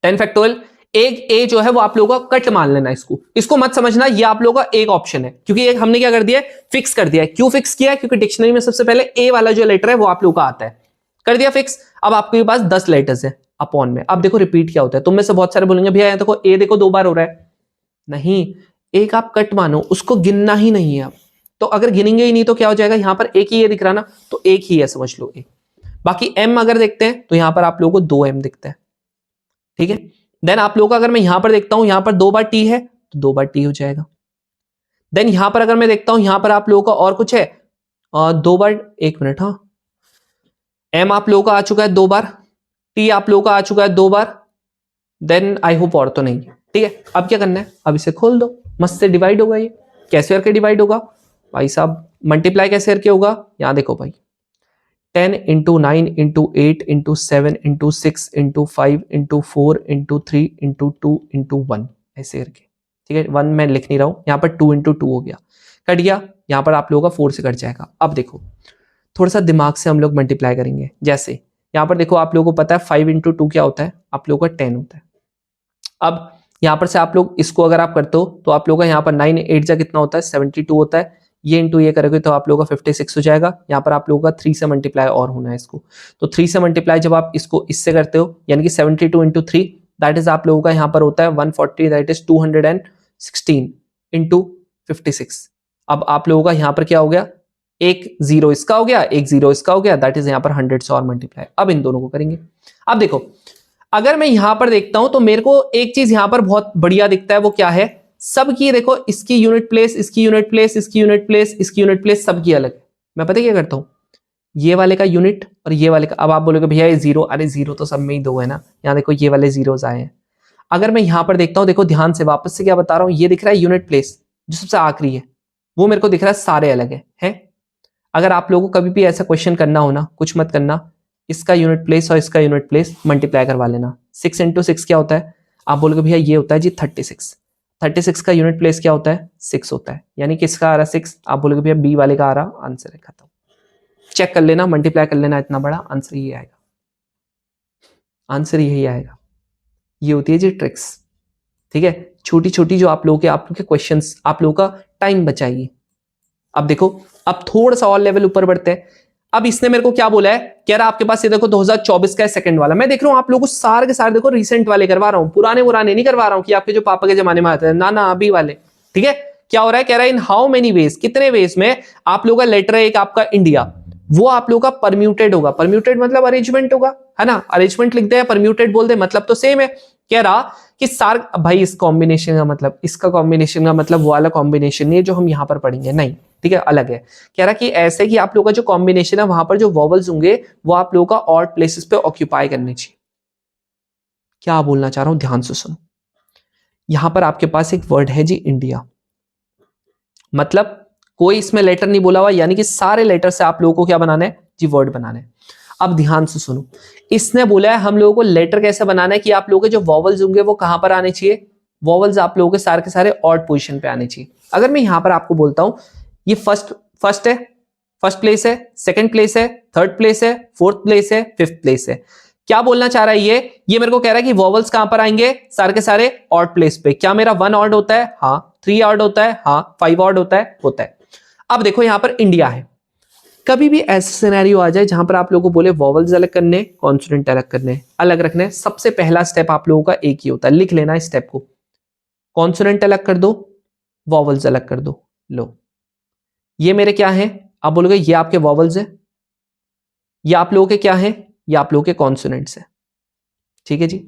10 फैक्टोरियल, एक ए जो है वो आप लोगों का कट मान लेना, इसको मत समझना, ये आप लोगों का एक ऑप्शन है, क्योंकि एक हमने क्या कर दिया है, फिक्स कर दिया है। क्यों फिक्स किया है, क्योंकि डिक्शनरी में सबसे पहले ए वाला जो लेटर है वो आप लोगों का आता है, कर दिया फिक्स। अब आपके पास 10 लेटर्स है अपॉन में। अब देखो रिपीट क्या होता है, तुम में से बहुत सारे बोलेंगे भैया देखो ए देखो 2 बार हो रहा है, नहीं, एक आप कट मानो, उसको गिनना ही नहीं है। अब तो अगर गिनेंगे ही नहीं तो क्या हो जाएगा, यहां पर एक ही ए दिख रहा ना, तो एक ही है समझ लो ए। बाकी एम अगर देखते हैं तो यहां पर आप लोगों को 2 एम दिखता है, ठीक है। देन आप लोगों का अगर मैं यहां पर देखता हूं, यहां पर 2 बार टी है तो 2 बार टी हो जाएगा। देन यहां पर अगर मैं देखता हूं, यहां पर आप लोगों का और कुछ है, 2 बार, 1 मिनट, हाँ, एम आप लोगों का आ चुका है 2 बार, टी आप लोगों का आ चुका है 2 बार, देन आई होप और तो नहीं है, ठीक है। अब क्या करना है, अब इसे खोल दो, मस्त से डिवाइड होगा। ये कैसे करके डिवाइड होगा भाई साहब, मल्टीप्लाई कैसे करके होगा, यहां देखो भाई, 10 into 9 into 8 into 7 into 6 into 5 into 4 into 3 into 2 into 1, ऐसे करके, ठीक है। 1 मैं लिख नहीं रहा हूं, यहां पर 2 इंटू 2 हो गया, कट गया, यहां पर आप लोगों का 4 से कट जाएगा। अब देखो थोड़ा सा दिमाग से हम लोग मल्टीप्लाई करेंगे, जैसे यहां पर देखो आप लोगों को पता है 5 इंटू 2 क्या होता है, आप लोगों का 10 होता है। अब यहां पर से आप लोग इसको अगर आप करते हो तो आप लोगों का यहाँ पर 9 8 जा कितना होता है, 72 होता है। ये इंटू ये करोगे तो आप लोगों का 56 हो जाएगा। यहाँ पर आप लोगों का 3 से मल्टीप्लाई और होना है इसको, तो 3 से मल्टीप्लाई जब आप इसको इससे करते हो, यानी कि 72 इंटू 3 दैट इज आप लोगों का यहाँ पर होता है 140, दैट इज 216 इंटू 56। अब आप लोगों का यहाँ पर क्या हो गया, एक जीरो इसका हो गया, एक जीरो इसका हो गया, दैट इज यहाँ पर 100 से और मल्टीप्लाई। अब इन दोनों को करेंगे। अब देखो अगर मैं यहां पर देखता हूं तो मेरे को एक चीज यहां पर बहुत बढ़िया दिखता है, वो क्या है, सबकी देखो, इसकी यूनिट प्लेस, इसकी यूनिट प्लेस, इसकी यूनिट प्लेस, इसकी यूनिट प्लेस सबकी अलग है। मैं पता क्या करता हूं, ये वाले का यूनिट और ये वाले का, अब आप बोलोगे भैया ये जीरो, अरे जीरो तो सब में ही 2 है ना, यहाँ देखो ये वाले जीरोस आए हैं। अगर मैं यहां पर देखता हूं, देखो ध्यान से वापस से क्या बता रहा हूं, ये दिख रहा है यूनिट प्लेस जो सबसे आखिरी है, वो मेरे को दिख रहा है सारे अलग है? अगर आप लोगों को कभी भी ऐसा क्वेश्चन करना हो ना, कुछ मत करना, इसका यूनिट प्लेस और इसका यूनिट प्लेस मल्टीप्लाई करवा लेना। 6 इंटू 6 क्या होता है, आप बोलोगे भैया ये होता है जी 36। 36 का यूनिट प्लेस क्या होता है, 6 होता है, यानी किसका आ रहा है 6, आप बोलोगे भैया बी वाले का आ रहा, आंसर है खत्म। चेक कर लेना, मल्टीप्लाई कर लेना, इतना बड़ा आंसर ये आएगा, आंसर यही आएगा। ये होती है जी ट्रिक्स, ठीक है, छोटी छोटी जो आप लोगों के क्वेश्चंस आप लोगों का टाइम बचाएगी। अब देखो अब थोड़ा सा और लेवल ऊपर बढ़ते हैं। अब इसने मेरे को क्या बोला है, कह रहा आपके पास ये देखो 2024 का है सेकंड वाला। मैं देख रहा हूं आप लोगों को सारे के सारे देखो रिसेंट वाले करवा रहा हूं, पुराने नहीं करवा रहा हूं कि आपके जो पापा के जमाने में आते हैं, ना ना अभी वाले। ठीक है, क्या हो रहा है, कह रहा है इन हाउ मेनी वेज, कितने वेज में आप लोगों का लेटर है एक आपका इंडिया, वो आप लोगों का परम्यूटेड होगा। परम्यूटेड मतलब अरेंजमेंट होगा, है ना, अरेंजमेंट लिख दे, परम्यूटेड बोल दे, मतलब तो सेम है। कह रहा कि सार भाई इस कॉम्बिनेशन का मतलब, इसका कॉम्बिनेशन का मतलब वो वाला कॉम्बिनेशन नहीं है जो हम यहां पर पढ़ेंगे, नहीं, ठीक है, अलग है। कह रहा कि ऐसे कि आप लोगों का जो कॉम्बिनेशन है वहां पर जो वॉवल्स होंगे वो आप लोगों का ऑड प्लेसेस पे ऑक्यूपाई करने चाहिए। क्या बोलना चाह रहा हूं, ध्यान से सुनो। यहां पर आपके पास एक वर्ड है जी इंडिया, मतलब कोई इसमें लेटर नहीं बोला हुआ, यानी कि सारे लेटर से आप लोगों को क्या बनाना है जी, वर्ड बनाना है। अब ध्यान से सुनो, इसने बोला है हम लोगों को लेटर कैसे बनाना है कि आप लोगों के जो वॉवल्स होंगे वो कहां पर आने चाहिए, वॉवल्स आप लोगों के सारे ऑड पोजीशन पे आने चाहिए। अगर मैं यहां पर आपको बोलता हूं ये फर्स्ट है, फर्स्ट प्लेस है, सेकंड प्लेस है, थर्ड प्लेस है, फोर्थ प्लेस है, फिफ्थ प्लेस है, क्या बोलना चाह रहा है ये मेरे को कह रहा है कि वॉवल्स कहां पर आएंगे, सारे के सारे ऑड प्लेस पे। क्या मेरा 1 ऑड होता है, हाँ, 3 ऑड होता है, हाँ, 5 ऑड होता है। अब देखो यहां पर इंडिया है, कभी भी ऐसा सिनेरियो आ जाए जहां पर आप लोगों को बोले वॉवल्स अलग करने, कॉन्सोनेंट अलग करने, अलग रखने, सबसे पहला स्टेप आप लोगों का एक ही होता है, लिख लेना स्टेप को, कॉन्सोनेंट अलग कर दो, वॉवल्स अलग कर दो। लो, ये मेरे क्या है, आप बोलोगे ये आपके वॉवल्स है, ये आप लोगों के क्या है, ये आप लोगों के कॉन्सोनेंट्स है। ठीक है जी,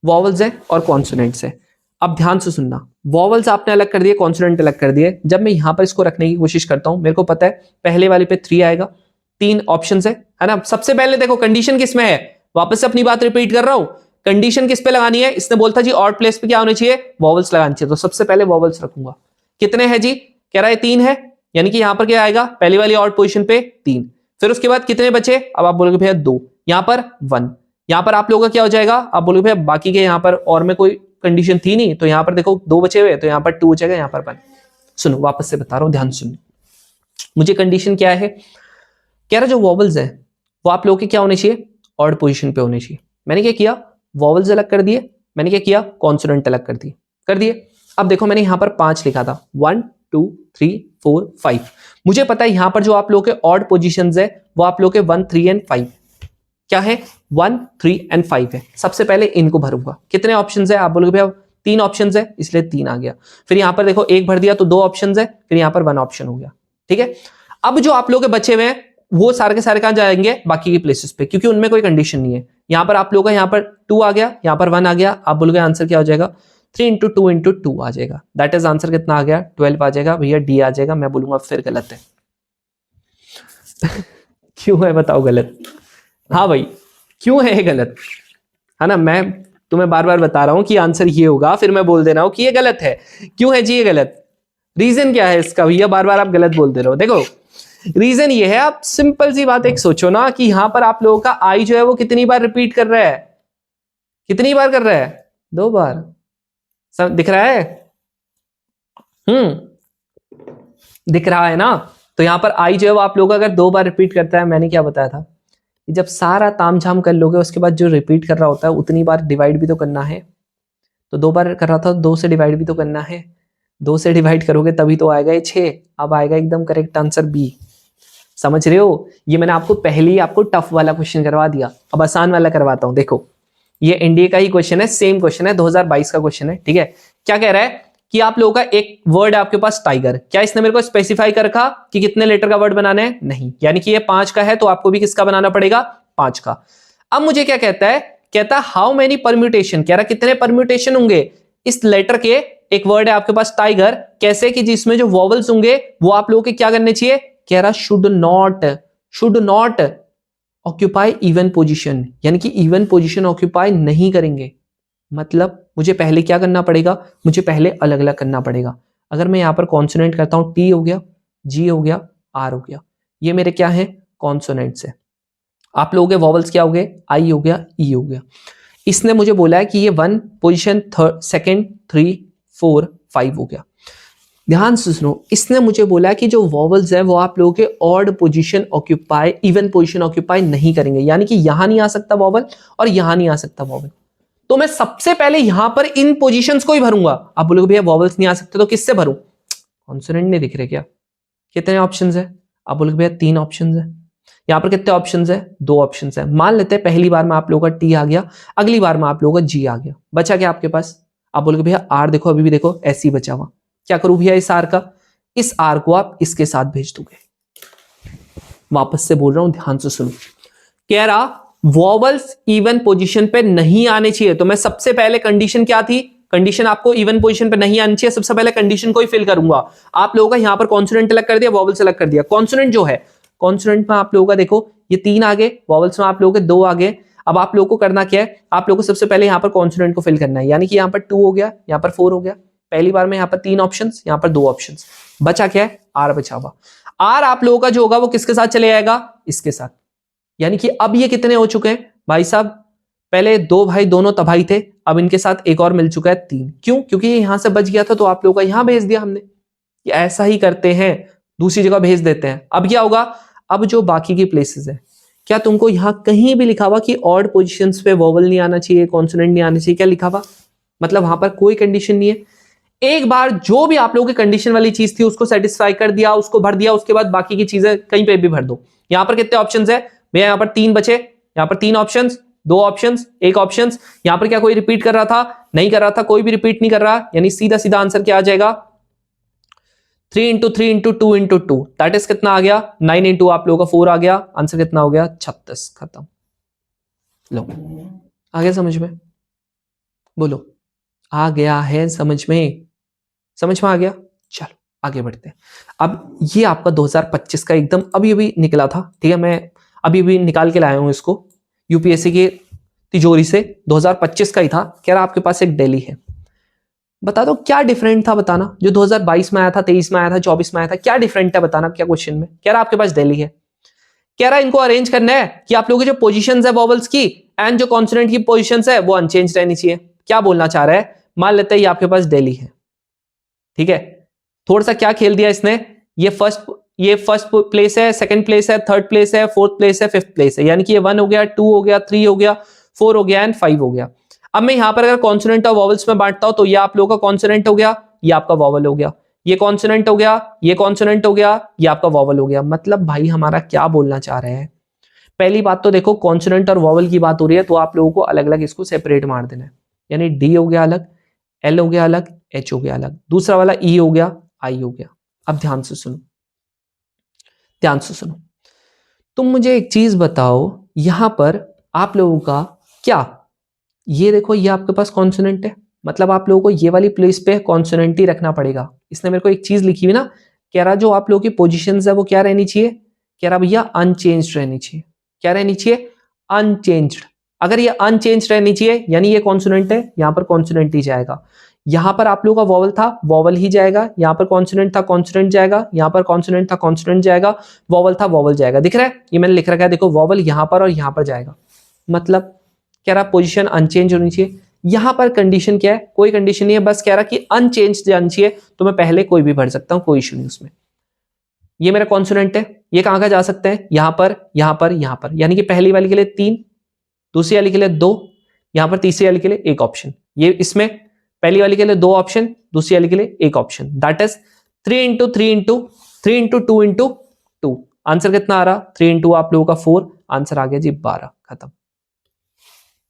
वॉवल्स है और कॉन्सोनेंट्स है। अब ध्यान से सुनना, वॉवल्स आपने अलग कर दिए, कॉन्सोनेंट अलग कर दिए। जब मैं यहां पर इसको रखने की कोशिश करता हूं, मेरे को पता है पहले वाले पे 3 आएगा, 3 ऑप्शंस है ना। सबसे पहले देखो कंडीशन किस में है, वापस से अपनी बात रिपीट कर रहा हूं, कंडीशन किस पे लगानी है, इसने बोलता जी ऑड प्लेस पे क्या होने चाहिए, वॉवल्स लगानी चाहिए, तो सबसे पहले वॉवल्स रखूंगा। कितने हैं जी, कह रहा है 3 है, यानी कि यहां पर क्या आएगा, पहली वाली ऑड पोजीशन पे 3। फिर उसके बाद कितने बचे, अब आप बोलोगे भैया 2, यहां पर 1, यहां पर आप लोगों का क्या हो जाएगा, आप बोलोगे भैया बाकी के यहां पर और में कोई कंडीशन थी नहीं, तो यहां पर देखो 2 बचे हुए, तो यहां पर 2 बचेगा, यहां पर 1। सुनो वापस से बता रहा हूं, ध्यान सुनो, मुझे कंडीशन क्या है, कह रहा जो वॉवल्स है वो आप लोगों के क्या होने चाहिए, ऑड पोजीशन पे होने चाहिए। मैंने क्या किया, वॉवल्स अलग कर दिए, मैंने क्या किया, कॉन्सोनेंट अलग कर दिए। अब देखो मैंने यहां पर 5 लिखा था, 1 2 3 4 5, मुझे पता है यहां पर जो आप लोगों के ऑड पोजीशंस है वो आप लोगों के 1 3 एंड 5 क्या है, 1 3 एंड 5 है। सबसे पहले इनको भरूंगा, कितने ऑप्शंस है, आप बोलोगे भैया 3 ऑप्शंस है, इसलिए 3 आ गया। फिर यहां पर देखो 1 भर दिया तो 2 ऑप्शंस है, फिर यहां पर 1 ऑप्शन हो गया। ठीक है, अब जो आप लोग के बचे हुए हैं वो सारे के सारे कहां जाएंगे, बाकी के प्लेसेस पे, क्योंकि उनमें कोई कंडीशन नहीं है। यहां पर आप लोग का यहां पर 2 आ गया, यहां पर 1 आ गया, आप बोलोगे आंसर क्या हो जाएगा, 3 इंटू 2 इंटू 2 आ जाएगा, दैट इज आंसर कितना आ गया, 12 आ जाएगा। भैया डी आ जाएगा, मैं बोलूंगा फिर गलत है। क्यों है बताओ गलत, हाँ भाई क्यों है ये गलत, है ना, मैं तुम्हें बार बार बता रहा हूं कि आंसर ये होगा, फिर मैं बोल दे रहा हूं कि ये गलत है। क्यों है जी ये गलत, रीजन क्या है इसका, भैया बार बार आप गलत बोलते रहो। देखो रीजन ये है, आप सिंपल सी बात एक सोचो ना कि यहां पर आप लोगों का आई जो है वो कितनी बार रिपीट कर रहा है, कितनी बार कर रहा है, 2 बार, सब दिख रहा है, दिख रहा है ना। तो यहां पर आई जो है वो आप लोगों का अगर 2 बार रिपीट करता है, मैंने क्या बताया था कि जब सारा तामझाम कर लोगे उसके बाद जो रिपीट कर रहा होता है उतनी बार डिवाइड भी तो करना है। तो 2 बार कर रहा था, 2 से डिवाइड भी तो करना है, 2 से डिवाइड करोगे तभी तो आएगा ये 6। अब आएगा एकदम करेक्ट आंसर बी। समझ रहे हो, ये मैंने आपको पहले ही आपको टफ वाला क्वेश्चन करवा दिया, अब आसान वाला करवाता हूं। देखो ये इंडिया का ही क्वेश्चन है, सेम क्वेश्चन है, 2022 का क्वेश्चन है। ठीक है, क्या कह रहा है कि आप लोगों का एक वर्ड है आपके पास टाइगर, क्या इसने मेरे को स्पेसिफाई कर रखा कि कितने लेटर का वर्ड बनाना है, नहीं, यानी कि ये 5 का है तो आपको भी किसका बनाना पड़ेगा, 5 का। अब मुझे क्या कहता है, कहता है हाउ मेनी परम्यूटेशन, कह रहा कितने परम्यूटेशन होंगे इस लेटर के, एक वर्ड है आपके पास टाइगर, कैसे कि जिसमें जो वॉवल्स होंगे वो आप लोगों के क्या करने चाहिए, कह रहा should not occupy even position, यानी कि इवन पोजीशन ऑक्यूपाई नहीं करेंगे। मतलब मुझे पहले क्या करना पड़ेगा, मुझे पहले अलग अलग करना पड़ेगा। अगर मैं यहां पर कॉन्सोनेंट करता हूं, टी हो गया, जी हो गया, आर हो गया, ये मेरे क्या है, कॉन्सोनेंट्स है। आप लोगों के वॉवल्स क्या हो गए, आई हो गया, ई हो गया। इसने मुझे बोला है कि ये 1 पोजीशन, सेकंड, 3 4 5 हो गया। ध्यान से सुनो, इसने मुझे बोला कि जो वॉवल्स है वो आप लोगों के odd position occupy, even position occupy नहीं करेंगे, यानी कि यहां नहीं आ सकता वॉवल और यहां नहीं आ सकता वॉवल। तो मैं सबसे पहले यहां पर इन पोजीशंस को ही भरूंगा। आप बोलोगे भैया वॉवल्स नहीं आ सकते तो किससे भरूं, कॉन्सोनेंट नहीं दिख रहे क्या, कितने ऑप्शंस है, आप बोलोगे भैया 3 ऑप्शंस है, यहाँ पर कितने ऑप्शंस है? 2 ऑप्शंस है। मान लेते हैं पहली बार में आप लोगों का टी आ गया, अगली बार में आप लोगों का जी आ गया, बचा क्या आपके पास? आप बोलोगे भैया आर देखो अभी भी देखो ऐसे ही बचा हुआ, क्या करूं भैया इस आर का? इस आर को आप इसके साथ भेज दोगे। वापस से बोल रहा हूं, ध्यान से सुनो। कह रहा वॉवल्स इवन पोजीशन पे नहीं आने चाहिए, तो मैं सबसे पहले कंडीशन क्या थी? कंडीशन आपको इवन पोजीशन पे नहीं आनी चाहिए, सबसे पहले कंडीशन को ही फिल करूंगा। आप लोगों का यहां पर कॉन्सोनेंट अलग कर दिया, वॉवल अलग कर दिया। कॉन्सोनेंट जो है, कॉन्सोनेंट में आप लोगों का देखो ये 3 आ गए, वॉवल्स में आप लोगों के 2 आ गए। अब आप लोगों को करना क्या है? आप लोगों को सबसे पहले यहां पर कॉन्सोनेंट को फिल करना है, यानी कि यहां पर 2 हो गया, यहां पर 4 हो गया। पहली बार में यहां पर 3 ऑप्शंस, यहां पर 2 ऑप्शंस, बचा क्या है? आर बचा हुआ। आर आप लोगों का जो होगा वो किसके साथ चले जाएगा? इसके साथ। यानी कि अब ये कितने हो चुके हैं भाई साहब? पहले 2 भाई दोनों तबाही थे, अब इनके साथ एक और मिल चुका है 3। क्यों? क्योंकि ये यहां से बच गया था तो आप लोगों का यहां भेज दिया हमने। ये ऐसा ही करते हैं, दूसरी जगह भेज देते हैं। अब क्या होगा? अब जो बाकी की प्लेसेस है, क्या तुमको यहां कहीं भी लिखा हुआ कि ऑड पोजीशंस पे वोवल नहीं आना चाहिए, कॉन्सोनेंट नहीं आना चाहिए? क्या लिखा हुआ? मतलब वहां पर कोई कंडीशन नहीं है। एक बार जो भी आप लोगों की कंडीशन वाली चीज थी उसको सेटिस्फाई कर दिया, उसको भर दिया, उसके बाद बाकी की चीजें कहीं पे भी भर दो। यहां पर कितने ऑप्शंस है भैया? यहां पर 3 बचे, यहां पर 3 ऑप्शंस, 2 ऑप्शंस, 1 ऑप्शंस। यहां पर क्या कोई रिपीट कर रहा था? नहीं कर रहा था, कोई भी रिपीट नहीं कर रहा, यानी सीधा सीधा आंसर क्या आ जाएगा? 3 into 3 into 2 into 2, that is कितना आ गया? 9 इंटू आप लोगों का 4 आ गया। आंसर कितना हो गया? 36। खत्म। लो, आ गया समझ में? बोलो, आ गया है समझ में? समझ में आ गया? चलो आगे बढ़ते हैं। अब ये आपका 2025 का एकदम अभी अभी निकला था, ठीक है? मैं अभी अभी निकाल के लाया हूं इसको यूपीएससी के तिजोरी से, 2025 का ही था। कह रहा आपके पास एक डेली है, बता दो क्या डिफरेंट था, बताना। जो 2022 में आया था, 23 में आया था, 24 में आया था, क्या डिफरेंट है बताना क्या क्वेश्चन में? कह रहा आपके पास डेली है, कह रहा इनको अरेंज करना है कि आप लोगों की जो पोजीशंस है वॉवल्स की एंड जो कॉन्सोनेंट की पोजीशंस है वो अनचेंज रहनी चाहिए। क्या बोलना चाह रहा है? मान लेते हैं ये आपके पास डेली है, ठीक है? थोड़ा सा क्या खेल दिया इसने, ये फर्स्ट प्लेस है, सेकंड प्लेस है, थर्ड प्लेस है, फोर्थ प्लेस है, फिफ्थ प्लेस है, यानी कि ये 1 हो गया, 2 हो गया, 3 हो गया, 4 हो गया एंड 5 हो गया। अब मैं यहां पर अगर कॉन्सोनेंट और वॉवल्स में बांटता हूं तो ये आप लोगों का कॉन्सोनेंट हो गया, ये आपका वॉवल हो गया, ये कॉन्सोनेंट हो गया, ये कॉन्सोनेंट हो गया, ये आपका वॉवल हो गया। मतलब भाई हमारा क्या बोलना चाह रहे हैं? पहली बात तो देखो, कॉन्सोनेंट और वॉवल की बात हो रही है तो आप लोगों को अलग अलग इसको सेपरेट मार देना है, यानी डी हो गया अलग, एल हो गया अलग, एच हो गया अलग, दूसरा वाला ई हो गया, आई हो गया। अब ध्यान से सुनो, ध्यान से सुनो। तुम मुझे एक चीज बताओ, यहां पर आप लोगों का क्या, ये देखो ये आपके पास कॉन्सोनेंट है, मतलब आप लोगों को ये वाली प्लेस पे कॉन्सोनेंट ही रखना पड़ेगा। इसने मेरे को एक चीज लिखी हुई ना, कह रहा जो आप लोगों की पोजीशंस है वो क्या रहनी चाहिए? कह रहा भैया अनचेंज्ड रहनी चाहिए। क्या रहनी चाहिए? अनचेंज्ड। अगर ये अनचेंज्ड रहनी चाहिए यानी ये कॉन्सोनेंट है, यहां पर कॉन्सोनेंट ही जाएगा। यहां पर आप लोगों का वॉवल था, वॉवल ही जाएगा। यहां पर कॉन्सोनेंट था, कॉन्सोनेंट जाएगा। यहां पर कॉन्सोनेंट था, कॉन्सोनेंट जाएगा। वॉवल था, वॉवल जाएगा। दिख रहा है? ये मैंने लिख रखा है, देखो वॉवल यहां पर और यहां पर जाएगा। मतलब कह रहा पोजीशन अनचेंज होनी चाहिए। यहां पर कंडीशन क्या है? कोई कंडीशन नहीं है, बस कह रहा कि अनचेंज जानी चाहिए, तो मैं पहले कोई भी भर सकता हूं, कोई इशू नहीं उसमें। ये मेरा कॉन्सोनेंट है, ये कहां का जा सकते हैं? यहां पर, यहां पर, यहां पर, यानी कि पहली वाली के लिए 3, दूसरी वाली के लिए 2, यहां पर तीसरी वाली के लिए 1 ऑप्शन। ये इसमें पहली वाली के लिए 2 ऑप्शन, दूसरी वाली के लिए 1 option, that is 3 into 3 into 3 into 2 into 2। Answer कितना आ रहा? 3 इंटू आप लोगों का 4, आंसर आ गया जी 12। खत्म।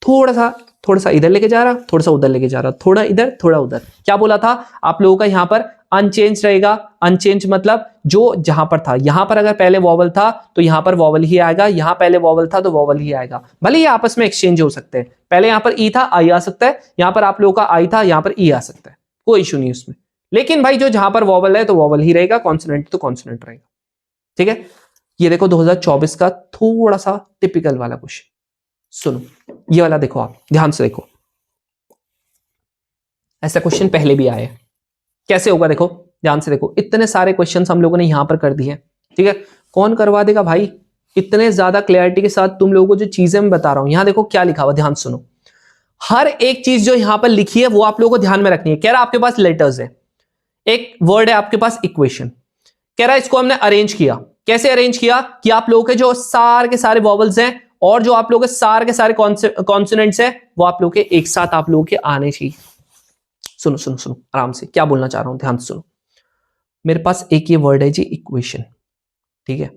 थोड़ा सा इधर लेके जा रहा, थोड़ा सा उधर लेके जा रहा, थोड़ा इधर थोड़ा उधर। क्या बोला था आप लोगों का? यहां पर अनचेंज रहेगा। अनचेंज मतलब जो जहां पर था, यहां पर अगर पहले वॉवल था तो यहां पर वॉवल ही आएगा, यहां पहले वॉवल था तो वॉवल ही आएगा। भले ही आपस में एक्सचेंज हो सकते हैं, पहले यहां पर ई था, आई आ सकता है, यहां पर आप लोगों का आई था, यहां पर ई आ सकता है, कोई इशू नहीं उसमें। लेकिन भाई जो जहां पर वॉवल है तो वॉवल ही रहेगा, कॉन्सोनेंट तो कॉन्सोनेंट रहेगा। ठीक है? ये देखो 2024 का थोड़ा सा टिपिकल वाला क्वेश्चन सुनो, ये वाला देखो, आप ध्यान से देखो। ऐसा क्वेश्चन पहले भी आए, कैसे होगा देखो, ध्यान से देखो। इतने सारे क्वेश्चंस हम लोगों ने यहां पर कर दिए, ठीक है? कौन करवा देगा भाई इतने ज्यादा क्लैरिटी के साथ तुम लोगों को जो चीजें मैं बता रहा हूं? यहां देखो क्या लिखा हुआ, ध्यान सुनो। हर एक चीज जो यहां पर लिखी है वो आप लोगों को ध्यान में रखनी है। कह रहा आपके पास लेटर्स है, एक वर्ड है आपके पास इक्वेशन। कह रहा इसको हमने अरेंज किया। कैसे अरेंज किया? कि आप लोगों के जो सारे के सारे वॉवल्स हैं और जो आप लोगों के सारे कॉन्सोनेंट्स हैं वो आप लोगों के एक साथ आप लोगों के आने चाहिए। सुनो सुनो सुनो आराम से, क्या बोलना चाह रहा हूं ध्यान से सुनो। मेरे पास एक ये वर्ड है जी इक्वेशन, ठीक है,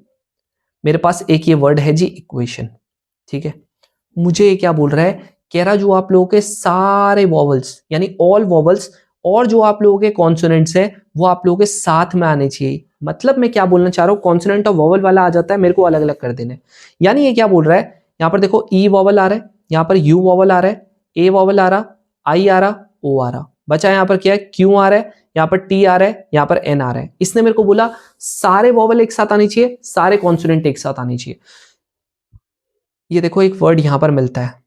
मेरे पास एक ये वर्ड है जी इक्वेशन, ठीक है। मुझे ये क्या बोल रहा है, कह रहा जो आप लोगों के सारे वॉवल्स यानी ऑल वॉवल्स और जो आप लोगों के कॉन्सोनेंट्स हैं वो आप लोगों के साथ में आने चाहिए। मतलब मैं क्या बोलना चाह रहा हूँ, कॉन्सोनेंट और वॉवल वाला आ जाता है, मेरे को अलग अलग कर देना है। यानी ये क्या बोल रहा है, यहाँ पर देखो ई वॉवल आ रहा है, यहाँ पर यू वॉवल आ रहा है, ए वॉवल आ रहा, आई आ रहा, ओ आ रहा, बचा यहाँ पर क्या है, क्यू आ रहा है, यहाँ पर टी आ रहा है, यहाँ पर एन आ रहा है। इसने मेरे को बोला सारे वॉवल एक साथ आनी चाहिए, सारे कॉन्सोनेंट एक साथ आनी चाहिए। ये देखो एक वर्ड यहां पर मिलता है,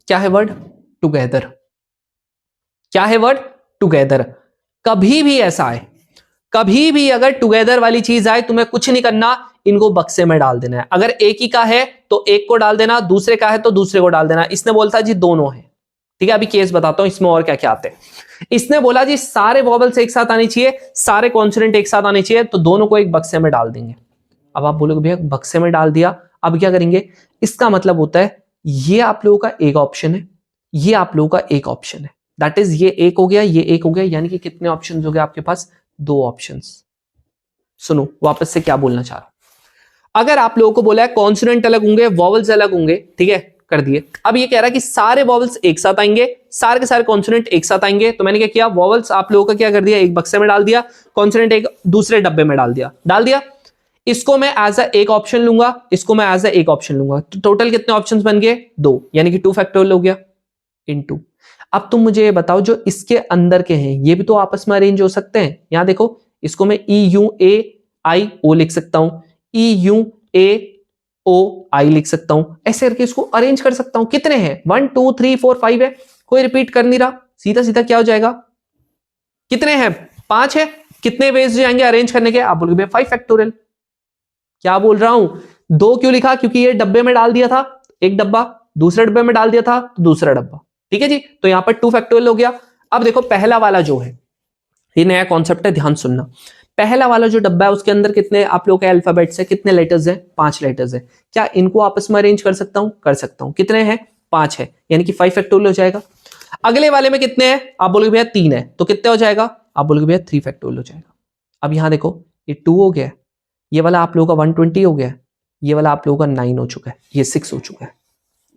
क्या है वर्ड, टुगेदर। क्या है वर्ड, टुगेदर। कभी भी ऐसा आए, कभी भी अगर टुगेदर वाली चीज आए, तुम्हें कुछ नहीं करना, इनको बक्से में डाल देना है। अगर एक ही का है तो एक को डाल देना, दूसरे का है तो दूसरे को डाल देना। इसने बोलता जी दोनों है, ठीक है। अभी केस बताता हूं इसमें और क्या क्या आते हैं। इसने बोला जी सारे वॉवल्स एक साथ आनी चाहिए, सारे कॉन्सोनेंट एक साथ आने चाहिए, तो दोनों को एक बक्से में डाल देंगे। अब आप बोलोगे भैया बक्से में डाल दिया, अब क्या करेंगे। इसका मतलब होता है ये आप लोगों का एक ऑप्शन है, ये आप लोगों का एक ऑप्शन है, दैट इज ये एक हो गया, ये एक हो गया, यानी कि कितने ऑप्शन हो गए आपके पास, दो ऑप्शन। सुनो वापस से क्या बोलना चाह रहा हूं। अगर आप लोगों को बोला है कॉन्सोनेंट अलग होंगे, वॉवल्स अलग होंगे, ठीक है, कर दिए। अब ये कह रहा है कि सारे वॉवल्स एक साथ आएंगे, सारे के सारे कॉन्सोनेंट एक साथ आएंगे। तो मैंने क्या किया, वॉवल्स आप लोगों का क्या कर दिया, एक बक्से में डाल दिया, कॉन्सोनेंट एक दूसरे डब्बे में डाल दिया। इसको मैं एज एक ऑप्शन लूंगा, इसको मैं एज एक ऑप्शन लूंगा, तो टोटल कितने ऑप्शंस बन गए, दो, यानी कि 2 फैक्टोरियल हो गया इनटू। अब तुम मुझे ये बताओ जो इसके अंदर के हैं ये भी तो आपस में अरेंज हो सकते हैं। यहां देखो, इसको मैं ई यू ए आई ओ लिख सकता हूं, ई यू ए ओ आई लिख सकता हूं, ऐसे करके इसको अरेंज कर सकता हूं। कितने हैं, 1 2 3 4 5 है, कोई रिपीट कर नहीं रहा, सीधा सीधा क्या हो जाएगा, कितने हैं, 5 है। कितने वेज जाएंगे अरेंज करने के, आप बोलोगे 5 फैक्टोरियल। क्या बोल रहा हूं, दो क्यों लिखा, क्योंकि ये डब्बे में डाल दिया था एक डब्बा, दूसरे डब्बे में डाल दिया था तो दूसरा डब्बा, ठीक है जी। तो यहां पर 2 फैक्टोरियल हो गया। अब देखो पहला वाला जो है, ये नया कॉन्सेप्ट है, ध्यान सुनना। पहला वाला जो डब्बा है उसके अंदर कितने आप लोग के अल्फाबेट्स है, कितने लेटर्स है, 5 लेटर्स है। क्या इनको आपस में अरेंज कर सकता हूं, कर सकता हूं। कितने हैं, 5 है, यानी कि 5 फैक्टोरियल हो जाएगा। अगले वाले में कितने हैं, आप बोलोगे भैया 3 है, तो कितने हो जाएगा, आप बोलोगे भैया 3 फैक्टोरियल हो जाएगा। अब यहां देखो ये 2 हो गया, ये वाला आप लोगों का 120 हो गया, ये वाला आप लोगों का 9 हो चुका है, ये 6 हो चुका है।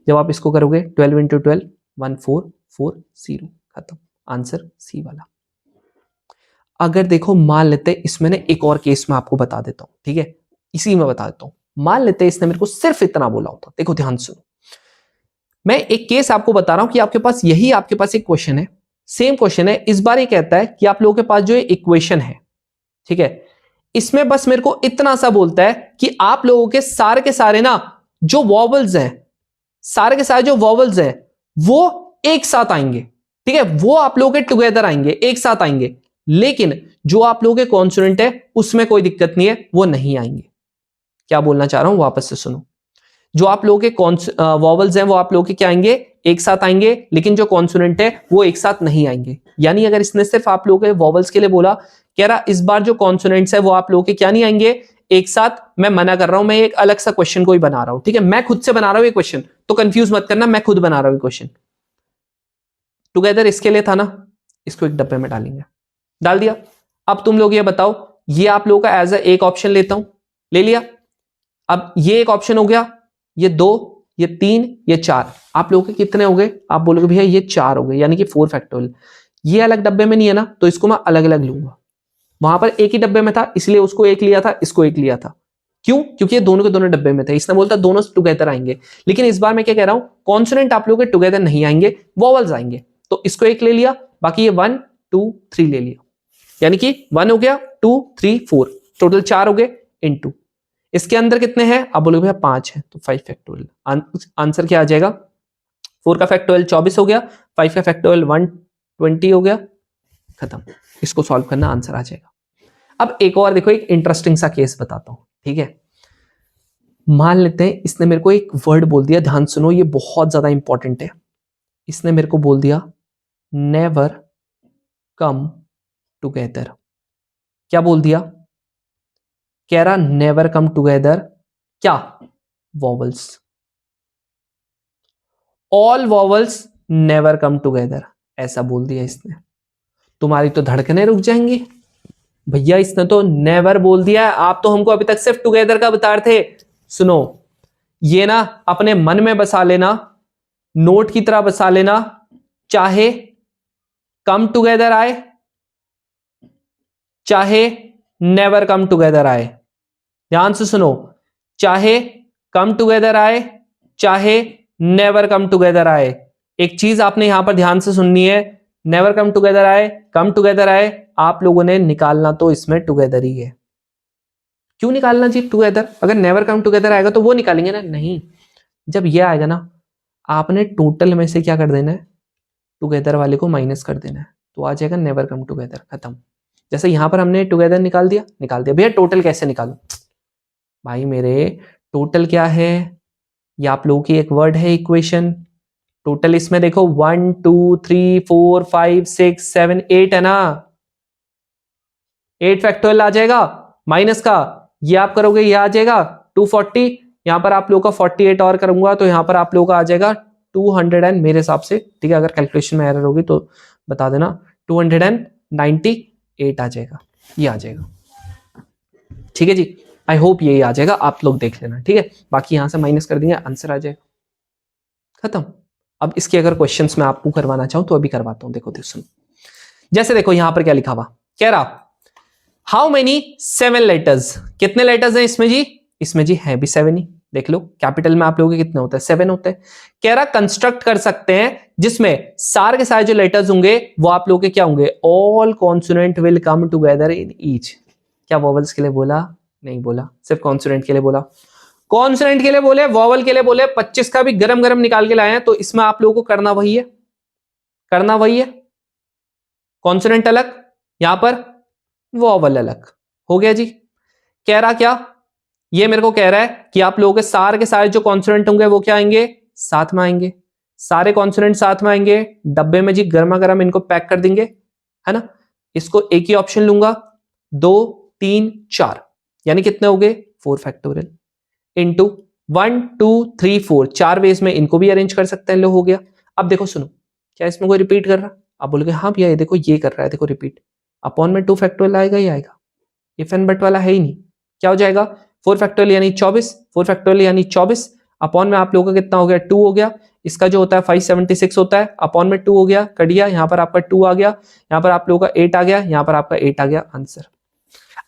जब आप इसको करोगे 12 इंटू 12 1440, खत्म, आंसर सी वाला। अगर देखो मान लेते इसमें एक और केस मैं आपको बता देता हूं, ठीक है, इसी में बता देता हूं। मान लेते इसने मेरे को सिर्फ इतना बोला होता, देखो ध्यान सुनो, मैं एक केस आपको बता रहा हूं कि आपके पास यही आपके पास एक क्वेश्चन है, सेम क्वेश्चन है। इस बार ये कहता है कि आप लोगों के पास जो इक्वेशन है, ठीक है, इसमें बस मेरे को इतना सा बोलता है कि आप लोगों के सारे ना जो वॉवल्स हैं, सारे के सारे जो वॉवल्स हैं वो एक साथ आएंगे, ठीक है, वो आप लोगों के टुगेदर आएंगे, एक साथ आएंगे। लेकिन जो आप लोगों के कॉन्सोनेंट है उसमें कोई दिक्कत नहीं है, वो नहीं आएंगे। क्या बोलना चाह रहा हूं वापस से सुनो, जो आप लोगों के वॉवल्स हैं वो आप लोगों के क्या आएंगे, एक साथ आएंगे, लेकिन जो कॉन्सोनेंट है वो एक साथ नहीं आएंगे। यानी अगर इसने सिर्फ आप लोगों के वॉवल्स के लिए बोला, कह रहा इस बार जो कॉन्सोनेंट्स है वो आप लोगों के क्या नहीं आएंगे एक साथ, मैं मना कर रहा हूं, मैं एक अलग सा क्वेश्चन कोई बना रहा हूं, ठीक है, मैं खुद से बना रहा हूं ये क्वेश्चन, तो कंफ्यूज मत करना, मैं खुद बना रहा हूं क्वेश्चन। टुगेदर इसके लिए था ना, इसको एक डब्बे में डालेंगे, डाल दिया। अब तुम लोग ये बताओ, ये आप लोगों का एज एक ऑप्शन लेता हूं, ले लिया। अब ये एक ऑप्शन हो गया, ये 2, ये 3, ये 4, आप लोगों के कितने हो गए, आप बोलोगे भैया ये 4 हो गए, यानी कि 4 फैक्टोरियल। ये अलग डब्बे में नहीं है ना, तो इसको मैं अलग अलग लूंगा। वहां पर एक ही डब्बे में था इसलिए उसको एक लिया था, इसको एक लिया था। क्यों, क्योंकि ये दोनों के दोनों डब्बे में थे, इसने बोलता दोनों टुगेदर आएंगे। लेकिन इस बार मैं क्या कह रहा हूं, कॉन्सोनेंट आप लोगों के टुगेदर नहीं आएंगे, वॉवल्स आएंगे, तो इसको एक ले लिया, बाकी ये 1 2 3 ले लिया, यानी कि 1 हो गया, 2 3 4, टोटल 4 हो गए इनटू इसके अंदर कितने हैं, आप बोलोगे भैया 5 है, तो 5 फैक्टोरियल। आंसर क्या आ जाएगा, 4 का फैक्टोरियल 24 हो गया, 5 का फैक्टोरियल 120 हो गया, खत्म। इसको सॉल्व करना, आंसर आ जाएगा। अब एक और देखो, एक इंटरेस्टिंग सा केस बताता हूं, ठीक है। मान लेते हैं इसने मेरे को एक वर्ड बोल दिया, ध्यान सुनो ये बहुत ज्यादा इंपॉर्टेंट है। इसने मेरे को बोल दिया नेवर कम टुगेदर। क्या बोल दिया, कह रहा नेवर कम टुगेदर, क्या, vowels, all vowels never come together, ऐसा बोल दिया इसने। तुम्हारी तो धड़कनें रुक जाएंगी, भैया इसने तो नेवर बोल दिया है, आप तो हमको अभी तक सिर्फ टुगेदर का बता रहे थे। सुनो, ये ना अपने मन में बसा लेना, नोट की तरह बसा लेना, चाहे कम टुगेदर आए चाहे नेवर कम टुगेदर आए। ध्यान से सुनो, चाहे कम टुगेदर आए चाहे नेवर कम टुगेदर आए, एक चीज आपने यहां पर ध्यान से सुननी है, नेवर कम टुगेदर आए कम टुगेदर आए, आप लोगों ने निकालना तो इसमें टुगेदर ही है। क्यों निकालना जी टुगेदर? अगर नेवर कम टुगेदर आएगा तो वो निकालेंगे ना, नहीं, जब ये आएगा ना आपने टोटल में से क्या कर देना है, टुगेदर वाले को माइनस कर देना है, तो आ जाएगा नेवर कम टुगेदर, खत्म। जैसे यहां पर हमने टुगेदर निकाल दिया। भैया टोटल कैसे निकालूं? भाई मेरे, टोटल क्या है, ये आप लोगों की एक वर्ड है इक्वेशन। टोटल इसमें देखो 1 2 3 4 5 6 7 8 है ना, 8 फैक्टोरियल आ जाएगा माइनस का, ये आप करोगे ये आ जाएगा 240, यहां पर आप लोगों का 48 और करूंगा तो यहां पर आप लोगों का आ जाएगा 200 एंड मेरे हिसाब से, ठीक है, अगर कैलकुलेशन में एरर होगी तो बता देना, 298 आ जाएगा, ये आ जाएगा। ठीक है जी, आई होप यही आ जाएगा, आप लोग देख लेना, ठीक है, बाकी यहां से माइनस कर देंगे, आंसर आ जाएगा, खत्म। अब इसके अगर क्वेश्चंस मैं आपको करवाना चाहूं तो अभी करवाता हूं, देखो सुन, जैसे देखो यहां पर क्या लिखा हुआ, कह रहा हाउ मेनी 7 लेटर्स, कितने लेटर्स हैं इसमें जी? इसमें जी है भी 7 ही, देख लो कैपिटल में आप लोगों के कितने होते हैं, 7 होते हैं। कह रहा कंस्ट्रक्ट कर सकते हैं जिसमें सारे के सारे जो लेटर्स होंगे वो आप लोगों के क्या होंगे, all consonant will come together in each. क्या वॉवल्स के लिए बोला? नहीं बोला, सिर्फ कॉन्सोनेंट के लिए बोला। कॉन्सोनेंट के लिए बोले, वॉवल के लिए बोले, 25 का भी गरम गरम निकाल के लाए हैं, तो इसमें आप लोगों को करना वही है, करना वही है, कॉन्सोनेंट अलग, यहां पर वॉवल अलग, हो गया जी। कह रहा क्या, ये मेरे को कह रहा है कि आप लोगों के सारे जो कॉन्सोनेंट होंगे वो क्या आएंगे, साथ में आएंगे, सारे कॉन्सोनेंट साथ में आएंगे, डब्बे में जी गर्मा गर्म इनको पैक कर देंगे, है ना। इसको एक ही ऑप्शन लूंगा, 2 3 4, यानी कितने हो गए 4 फैक्टोरियल इंटू 1 2 3 4, 4 वेज में इनको भी अरेंज कर सकते हैं, लो हो गया। अब देखो सुनो, क्या इसमें कोई रिपीट कर रहा? आप बोलोगे हाँ भैया ये देखो ये कर रहा है, देखो रिपीट, अपॉन में 2 फैक्टोरियल आएगा ही आएगा, इफ एंड बट वाला है ही नहीं, क्या हो जाएगा 4 फैक्टोरियल यानी 24, 4 फैक्टोरियल यानी 24, अपॉन में आप लोगों का कितना हो गया 2 हो गया, इसका जो होता है 576 होता है, अपॉन में 2 हो गया, कट गया, यहां पर आपका 2 आ गया, यहां पर आप लोगों का 8 आ गया, यहां पर आपका 8 आ गया, आंसर।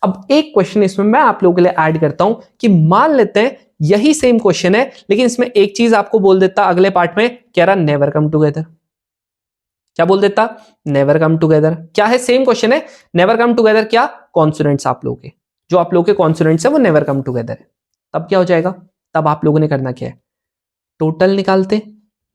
अब एक क्वेश्चन इसमें मैं आप लोगों के लिए ऐड करता हूं कि मान लेते हैं यही सेम क्वेश्चन है, लेकिन इसमें एक चीज आपको बोल देता अगले पार्ट में, कह रहा नेवर कम टुगेदर। क्या बोल देता? Never come together. क्या है, सेम क्वेश्चन है, नेवर कम टुगेदर, क्या कॉन्सोनेंट्स आप लोगों के, जो आप लोगों के कॉन्सोनेंट्स है वो नेवर कम टुगेदर है। तब क्या हो जाएगा, तब आप लोगों ने करना क्या है, टोटल निकालते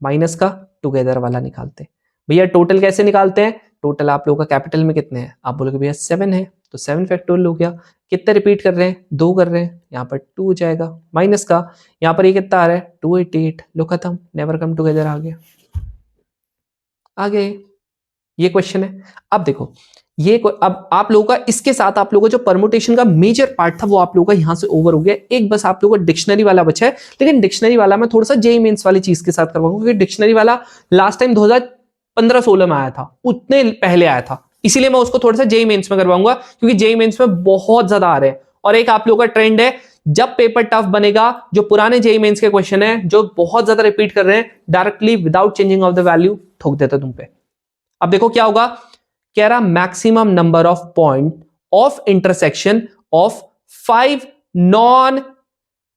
माइनस का टुगेदर वाला निकालते। भैया टोटल कैसे निकालते हैं, टोटल आप लोगों का कैपिटल में कितने हैं, आप बोलोगे भैया 7 है, तो 7 फैक्टोरियल हो गया, कितने रिपीट कर रहे हैं, 2 कर रहे हैं, यहाँ पर 2 हो जाएगा, माइनस का यहाँ पर ये कितना आ रहा है 288, लो खत्म, नेवर कम टुगेदर आ गया, आ गए। ये क्वेश्चन है। अब देखो ये अब आप लोगों का इसके साथ आप लोगों का जो परमुटेशन का मेजर पार्ट था वो आप लोगों का यहां से ओवर हो गया, एक बस आप लोगों का डिक्शनरी वाला बचा है, लेकिन डिक्शनरी वाला मैं थोड़ा सा जेईई मेंस वाली चीज के साथ करवाऊंगा, क्योंकि डिक्शनरी वाला लास्ट टाइम 2015-16 में आया था, उतने पहले आया था, इसीलिए मैं उसको थोड़ा सा जेईई मेंस में करवाऊंगा, क्योंकि जेईई मेंस में बहुत ज्यादा आ रहे हैं। और एक आप लोगों का ट्रेंड है, जब पेपर टफ बनेगा, जो पुराने जेईई मेंस के क्वेश्चन है जो बहुत ज्यादा रिपीट कर रहे हैं, directly without changing of the value ठोक देता तुम पे। अब देखो क्या होगा, कह रहा maximum number of point of intersection of 5 non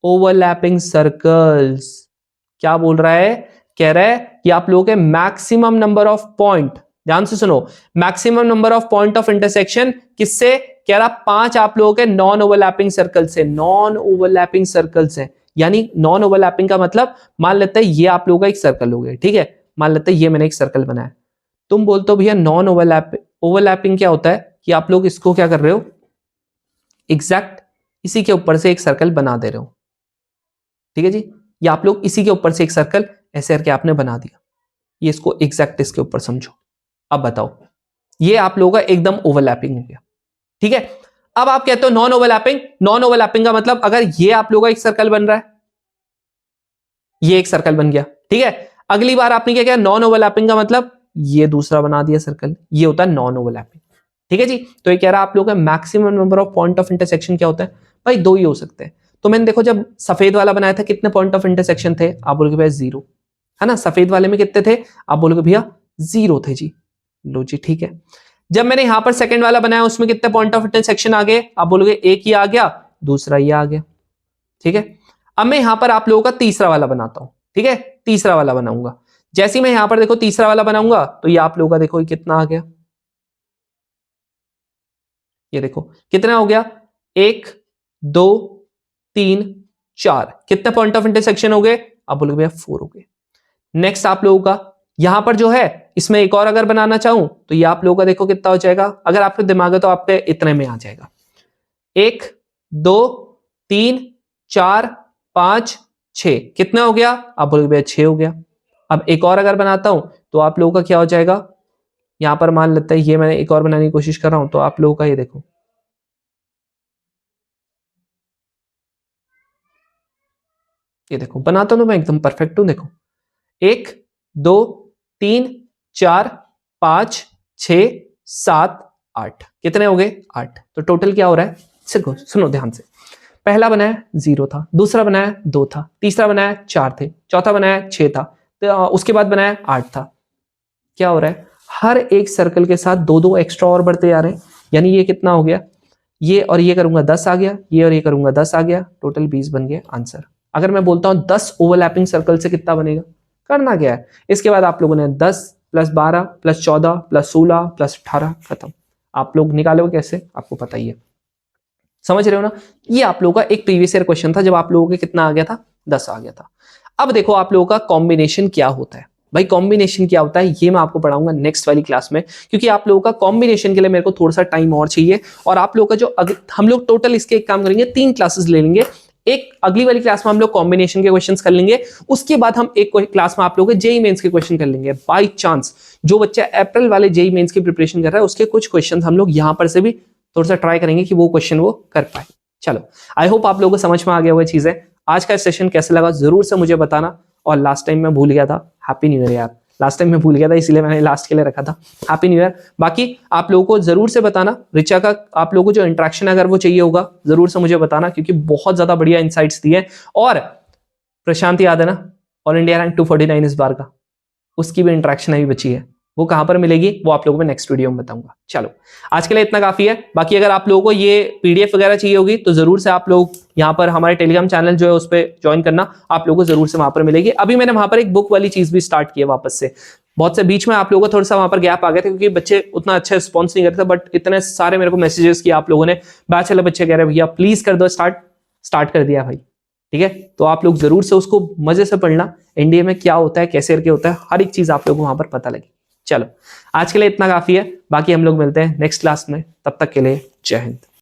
overlapping circles. क्या बोल रहा है, कह रहा है कि आप लोगों के मैक्सिमम नंबर ऑफ पॉइंट, ध्यान से सुनो, maximum number of point of intersection किससे, कह रहा 5 आप लोगों के नॉन ओवरलैपिंग सर्कल से, नॉन ओवरलैपिंग सर्कल्स है, यानी नॉन ओवरलैपिंग का मतलब, मान लेते हैं ये आप लोगों का एक सर्कल हो गया, ठीक है, मान लेते हैं ये मैंने एक सर्कल बनाया, तुम बोलते हो भैया नॉन ओवरलैपिंग, ओवरलैपिंग क्या होता है कि आप लोग इसको क्या कर रहे हो, एग्जैक्ट इसी के ऊपर से एक सर्कल बना दे रहे हो, ठीक है जी, या आप लोग इसी के ऊपर से एक सर्कल ऐसे करके आपने बना दिया, ये इसको एग्जैक्ट इसके ऊपर समझो। अब बताओ, ये आप लोगों का एकदम ओवरलैपिंग हो गया, ठीक है। अब आप कहते हो नॉन ओवरलैपिंग, नॉन ओवरलैपिंग का मतलब अगर ये आप लोगों का एक सर्कल बन रहा है, ये एक सर्कल बन गया, ठीक है, अगली बार आपने क्या किया, नॉन ओवरलैपिंग का मतलब ये दूसरा बना दिया सर्कल, ये होता है नॉन ओवरलैपिंग। ठीक है जी। तो ये कह रहा है आप लोगों का maximum number of point of intersection क्या होता है भाई, 2 ही हो सकते हैं। तो मैंने देखो जब सफेद वाला बनाया था कितने पॉइंट ऑफ इंटरसेक्शन थे, आप बोलोगे भैया 0, है ना। सफेद वाले में कितने थे, आप बोलोगे भैया 0 थे जी। लो जी ठीक है। जब मैंने यहां पर सेकंड वाला बनाया उसमें कितने पॉइंट ऑफ इंटरसेक्शन आ गए, आप बोलोगे एक ही आ गया, दूसरा ये आ गया। ठीक है। अब मैं यहां पर आप लोगों का तीसरा वाला बनाता हूं। ठीक है, तीसरा वाला बनाऊंगा। जैसे ही मैं यहां पर देखो तीसरा वाला बनाऊंगा तो ये आप लोगों का देखो ये कितना आ गया, ये देखो कितना हो गया, 1 2 3 4, कितने पॉइंट ऑफ इंटरसेक्शन हो गए, आप बोलोगे भैया 4 हो गए। नेक्स्ट आप लोगों का यहां पर जो है इसमें एक और अगर बनाना चाहूं तो ये आप लोगों का देखो कितना हो जाएगा, अगर आपके दिमाग है तो आपके इतने में आ जाएगा, 1 2 3 4 5 6, कितना हो गया, आप बोलोगे भैया 6 हो गया। अब एक और अगर बनाता हूं तो आप लोगों का क्या हो जाएगा, यहां पर मान लेते हैं ये मैंने एक और बनाने की कोशिश कर रहा हूं, तो आप लोगों का ये देखो, ये देखो बनाता हूं तो मैं एकदम परफेक्ट हूं। देखो 1 2 3 4 5 6 7 8, कितने हो गए 8। तो टोटल क्या हो रहा है, सिर्फ सुनो ध्यान से, पहला बनाया 0 था, दूसरा बनाया 2 था, तीसरा बनाया 4 थे, चौथा बनाया 6 था, तो उसके बाद बनाया 8 था। क्या हो रहा है, हर एक सर्कल के साथ 2 2 एक्स्ट्रा और बढ़ते जा रहे हैं, यानी ये कितना हो गया, ये और ये करूंगा 10 आ गया, ये और ये करूंगा 10 आ गया, टोटल 20 बन गया आंसर। अगर मैं बोलता हूं 10 ओवरलैपिंग सर्कल से कितना बनेगा, करना क्या है, इसके बाद आप लोगों ने 10 + 12 + 14 + 16 + 18, खत्म। आप लोग निकालोगे कैसे, आपको पता ही है, समझ रहे हो ना। ये आप लोगों का एक प्रीवियस ईयर क्वेश्चन था, जब आप लोगों के कितना आ गया था, 10 आ गया था। अब देखो आप लोगों का कॉम्बिनेशन क्या होता है भाई, कॉम्बिनेशन क्या होता है ये मैं आपको पढ़ाऊंगा नेक्स्ट वाली क्लास में, क्योंकि आप लोगों का कॉम्बिनेशन के लिए मेरे को थोड़ा सा टाइम और चाहिए। और आप लोगों का जो हम लोग टोटल इसके एक काम करेंगे, 3 क्लासेस ले लेंगे। एक अगली वाली क्लास में हम लोग कॉम्बिनेशन के क्वेश्चंस कर लेंगे, उसके बाद हम एक क्लास में आप लोगों के जेई मेंस के क्वेश्चन कर लेंगे। बाय चांस जो बच्चा अप्रैल वाले जेई मेंस की प्रिपरेशन कर रहा है उसके कुछ क्वेश्चन हम लोग यहां पर से भी थोड़ा सा ट्राई करेंगे कि वो क्वेश्चन वो कर पाए। चलो, आई होप आप लोगों को समझ में आ गया हुआ चीजें। आज का सेशन कैसा लगा जरूर से मुझे बताना। और लास्ट टाइम मैं भूल गया था, हैप्पी न्यू ईयर यार, लास्ट टाइम मैं भूल गया था इसलिए मैंने लास्ट के लिए रखा था, हैप्पी न्यू ईयर। बाकी आप लोगों को जरूर से बताना, रिचा का आप लोगों को जो इंटरेक्शन अगर वो चाहिए होगा जरूर से मुझे बताना, क्योंकि बहुत ज्यादा बढ़िया इंसाइट्स दिए। और प्रशांत याद है ना, ऑल इंडिया रैंक 249 इस बार का, उसकी भी इंटरेक्शन अभी बची है, वो कहां पर मिलेगी वो आप लोगों को मैं नेक्स्ट वीडियो में बताऊंगा। चलो, आज के लिए इतना काफी है। बाकी अगर आप लोगों को ये पीडीएफ वगैरह चाहिए होगी तो जरूर से आप लोग यहाँ पर हमारे टेलीग्राम चैनल जो है उस पर ज्वाइन करना, आप लोगों को जरूर से वहां पर मिलेगी। अभी मैंने वहां पर एक बुक वाली चीज भी स्टार्ट की है वापस से, बहुत से बीच में आप लोगों को थोड़ा सा वहां पर गैप आ गया था क्योंकि बच्चे उतना अच्छा रिस्पॉन्स नहीं करते, बट इतने सारे मेरे को मैसेजेस किए आप लोगों ने, बैच वाले बच्चे कह रहे भैया प्लीज कर दो स्टार्ट कर दिया भाई। ठीक है, तो आप लोग जरूर से उसको मजे से पढ़ना, एनडीए में क्या होता है कैसे करके होता है, हर एक चीज आप लोगों को वहां पर पता लगी। चलो, आज के लिए इतना काफी है, बाकी हम लोग मिलते हैं नेक्स्ट क्लास में, तब तक के लिए जय हिंद।